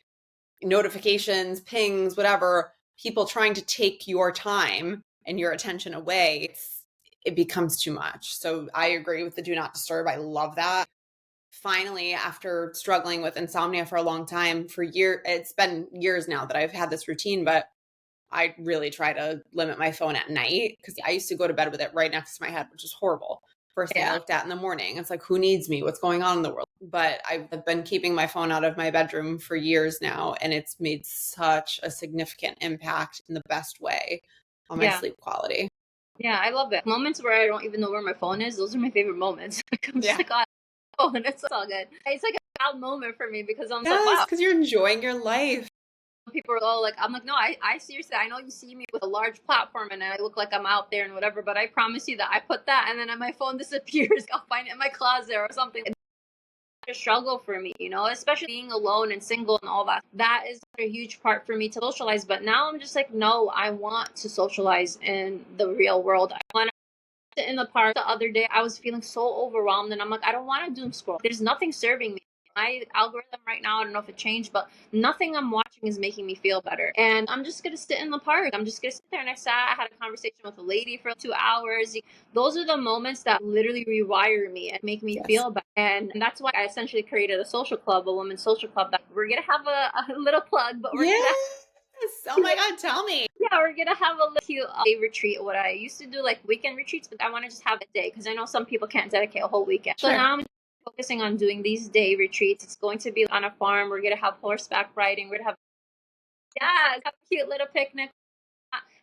notifications, pings, whatever, people trying to take your time and your attention away, it becomes too much. So I agree with the do not disturb. I love that. Finally, after struggling with insomnia for a long time, for years, it's been years now that I've had this routine, but I really try to limit my phone at night because I used to go to bed with it right next to my head, which is horrible. First thing I yeah. looked at in the morning, it's like, who needs me? What's going on in the world? But I've been keeping my phone out of my bedroom for years now, and it's made such a significant impact in the best way on my Yeah. sleep quality. Yeah, I love it. Moments where I don't even know where my phone is, those are my favorite moments. Like, I'm just Yeah. like, oh, and it's all good. It's like a proud moment for me because I'm like, Yes, wow. because you're enjoying your life. People are all like, I'm like, no, I seriously, I know you see me with a large platform and I look like I'm out there and whatever, but I promise you that I put that and then my phone disappears. I'll find it in my closet or something. a struggle for me, especially being alone and single and all that. That is a huge part for me to socialize. But now I'm just like, no, I want to socialize in the real world. I want to sit in the park. The other day, I was feeling so overwhelmed, and I'm like, I don't want to doom scroll. There's nothing serving me. My algorithm right now, I don't know if it changed, but nothing I'm watching is making me feel better. And I'm just gonna sit in the park. I'm just gonna sit there. And I had a conversation with a lady for 2 hours. Those are the moments that literally rewire me and make me feel better. And that's why I essentially created a social club, a women's social club. That we're gonna have a little plug, but we're gonna. Oh my God, tell me. Yeah, we're gonna have a little cute day retreat. What I used to do, like weekend retreats, but I want to just have a day because I know some people can't dedicate a whole weekend. Sure. So now I'm focusing on doing these day retreats. It's going to be on a farm. We're gonna have horseback riding. We're gonna have a cute little picnic.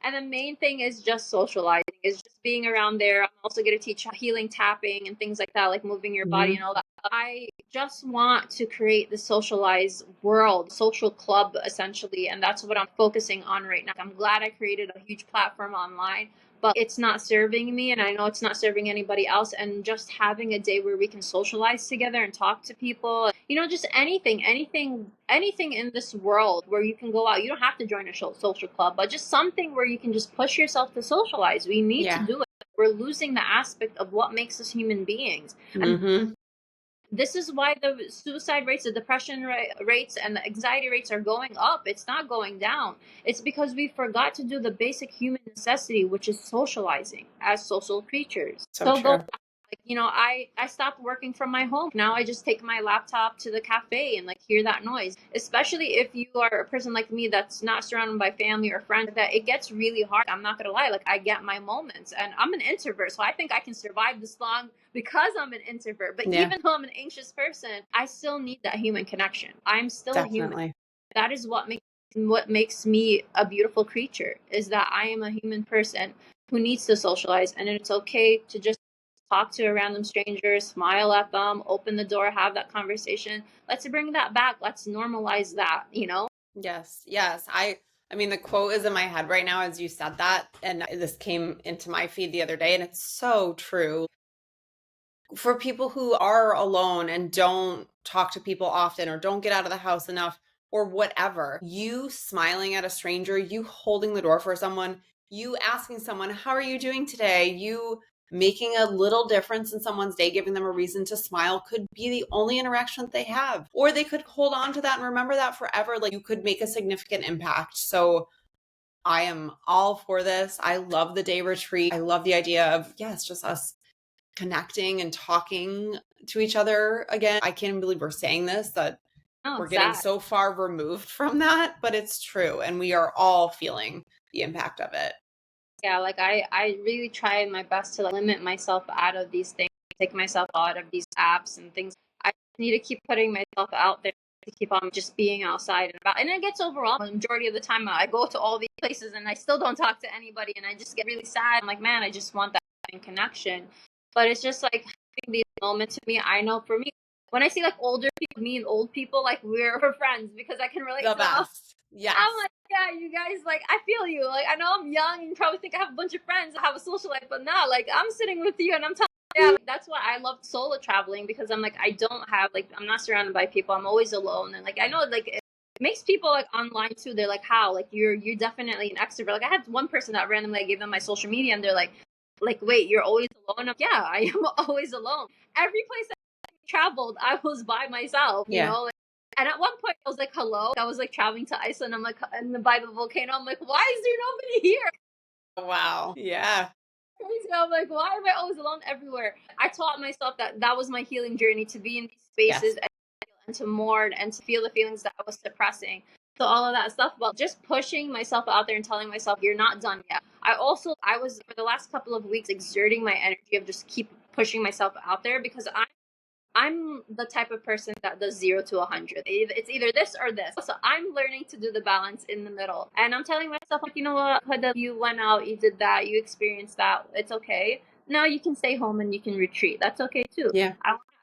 And the main thing is just socializing, is just being around there. I'm also going to teach healing tapping and things like that, like moving your body and all that. I just want to create the socialized world, social club, essentially. And that's what I'm focusing on right now. I'm glad I created a huge platform online, but it's not serving me. And I know it's not serving anybody else. And just having a day where we can socialize together and talk to people, just anything in this world where you can go out. You don't have to join a social club, but just something where you can just push yourself to socialize. We need to do it. We're losing the aspect of what makes us human beings. And this is why the suicide rates, the depression rates, and the anxiety rates are going up. It's not going down. It's because we forgot to do the basic human necessity, which is socializing as social creatures. So true. I stopped working from my home. Now I just take my laptop to the cafe and hear that noise. Especially if you are a person like me that's not surrounded by family or friends, that it gets really hard. I'm not gonna lie, I get my moments, and I'm an introvert, so I think I can survive this long because I'm an introvert. But even though I'm an anxious person, I still need that human connection. I'm still human. That is what makes me a beautiful creature, is that I am a human person who needs to socialize, and it's okay to just talk to a random stranger, smile at them, open the door, have that conversation. Let's bring that back. Let's normalize that, Yes. I mean, the quote is in my head right now as you said that, and this came into my feed the other day, and it's so true. For people who are alone and don't talk to people often or don't get out of the house enough or whatever, you smiling at a stranger, you holding the door for someone, you asking someone, how are you doing today? You making a little difference in someone's day, giving them a reason to smile could be the only interaction that they have. Or they could hold on to that and remember that forever. You could make a significant impact. So I am all for this. I love the day retreat. I love the idea of, just us connecting and talking to each other again. I can't believe we're saying this, that we're getting so far removed from that, but it's true. And we are all feeling the impact of it. Yeah, I really try my best to limit myself out of these things, take myself out of these apps and things. I need to keep putting myself out there to keep on just being outside and about. And it gets overwhelming. The majority of the time, I go to all these places and I still don't talk to anybody, and I just get really sad. I'm like, man, I just want that connection. But it's just having these moments with me. I know for me, when I see older people, me and old people, we're friends because I can relate the to them. Best. Yes. I'm like, yeah, you guys, I feel you. I know I'm young and you probably think I have a bunch of friends, I have a social life, but no, I'm sitting with you and I'm telling you, that's why I love solo traveling, because I'm I don't have, I'm not surrounded by people. I'm always alone. And I know, it makes people online too. They're like, how? You're definitely an extrovert. I had one person that randomly I gave them my social media and they're like, wait, you're always alone? Yeah, I am always alone. Every place I traveled, I was by myself, you know? And at one point, I was like, hello. I was traveling to Iceland. I'm and by the volcano, I'm like, why is there nobody here? Wow. Yeah. I'm like, why am I always alone everywhere? I taught myself that was my healing journey, to be in these spaces and to mourn and to feel the feelings that I was suppressing. So all of that stuff, but just pushing myself out there and telling myself, you're not done yet. I was, for the last couple of weeks, exerting my energy of just keep pushing myself out there, because I'm the type of person that does 0 to 100. It's either this or this. So I'm learning to do the balance in the middle. And I'm telling myself, you know what, Hoda, you went out, you did that, you experienced that. It's okay. Now you can stay home and you can retreat. That's okay too. Yeah.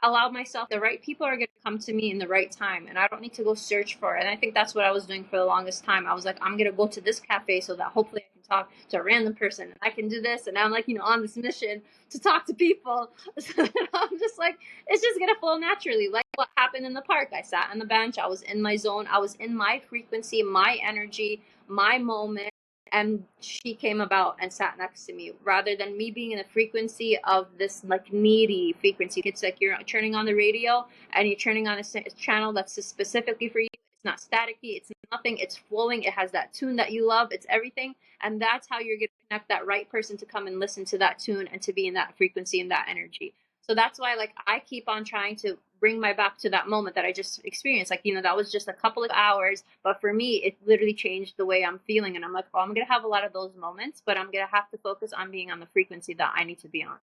allow myself, the right people are going to come to me in the right time, and I don't need to go search for it. And I think that's what I was doing for the longest time. I was like, I'm going to go to this cafe so that hopefully I can talk to a random person and I can do this. And I'm like, on this mission to talk to people. So I'm just like, it's just going to flow naturally. Like what happened in the park. I sat on the bench. I was in my zone. I was in my frequency, my energy, my moment. And she came about and sat next to me, rather than me being in the frequency of this like needy frequency. It's like you're turning on the radio and you're turning on a channel that's just specifically for you. It's not staticky, it's nothing, it's flowing, it has that tune that you love, it's everything. And that's how you're going to connect that right person to come and listen to that tune and to be in that frequency and that energy. So that's why, like, I keep on trying to bring my back to that moment that I just experienced. Like, that was just a couple of hours, but for me, it literally changed the way I'm feeling. And I'm like, oh, I'm going to have a lot of those moments, but I'm going to have to focus on being on the frequency that I need to be on.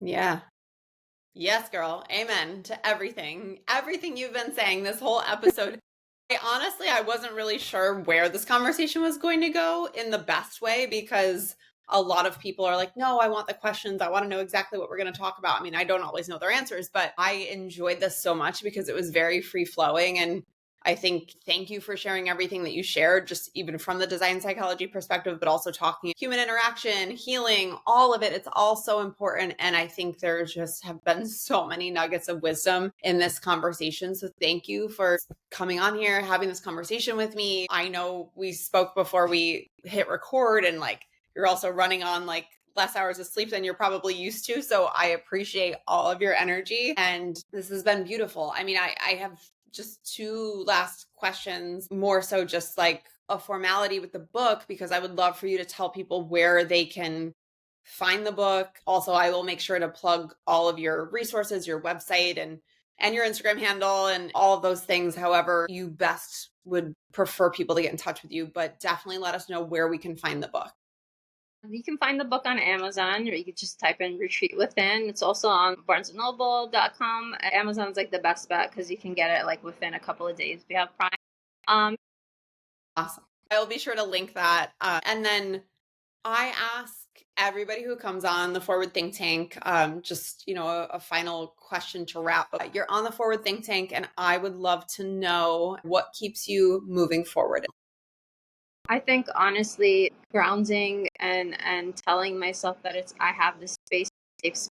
Yeah. Yes, girl. Amen to everything. Everything you've been saying this whole episode. I wasn't really sure where this conversation was going to go in the best way, because a lot of people are like, no, I want the questions. I want to know exactly what we're going to talk about. I mean, I don't always know their answers, but I enjoyed this so much because it was very free flowing. And I think thank you for sharing everything that you shared, just even from the design psychology perspective, but also talking human interaction, healing, all of it. It's all so important. And I think there just have been so many nuggets of wisdom in this conversation. So thank you for coming on here, having this conversation with me. I know we spoke before we hit record, and like, you're also running on like less hours of sleep than you're probably used to. So I appreciate all of your energy. And this has been beautiful. I mean, I have just two last questions, more so just like a formality with the book, because I would love for you to tell people where they can find the book. Also, I will make sure to plug all of your resources, your website and your Instagram handle and all of those things, however you best would prefer people to get in touch with you. But definitely let us know where we can find the book. You can find the book on Amazon, or you could just type in Retreat Within. It's also on barnesandnoble.com. Amazon's like the best bet because you can get it like within a couple of days. We have Prime. Awesome. I will be sure to link that. And then I ask everybody who comes on the Forward Think Tank, just, a final question to wrap up. You're on the Forward Think Tank, and I would love to know what keeps you moving forward. I think honestly, grounding and telling myself that I have this safe space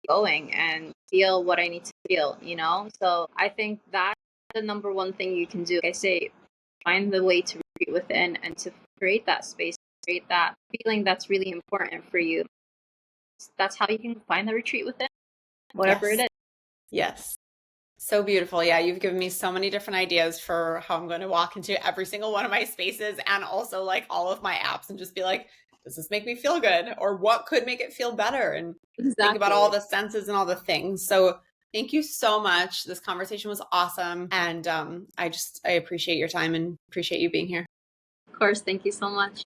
going and feel what I need to feel, So I think that's the number one thing you can do. Like I say, find the way to retreat within and to create that space, create that feeling that's really important for you. That's how you can find the retreat within, whatever it is. Yes. So beautiful. Yeah, you've given me so many different ideas for how I'm going to walk into every single one of my spaces, and also like all of my apps, and just be like, does this make me feel good? Or what could make it feel better? And think about all the senses and all the things. So thank you so much. This conversation was awesome. And I appreciate your time and appreciate you being here. Of course. Thank you so much.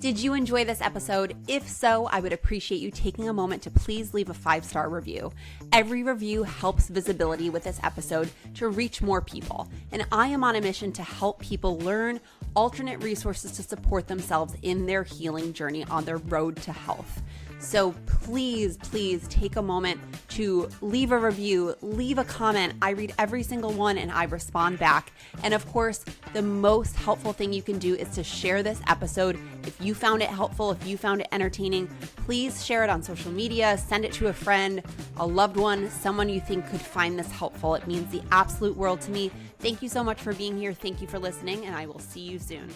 Did you enjoy this episode? If so, I would appreciate you taking a moment to please leave a 5-star review. Every review helps visibility with this episode to reach more people. And I am on a mission to help people learn alternate resources to support themselves in their healing journey on their road to health. So please take a moment to leave a review, leave a comment. I read every single one and I respond back. And of course, the most helpful thing you can do is to share this episode. If you found it helpful, if you found it entertaining, please share it on social media, send it to a friend, a loved one, someone you think could find this helpful. It means the absolute world to me. Thank you so much for being here. Thank you for listening, and I will see you soon.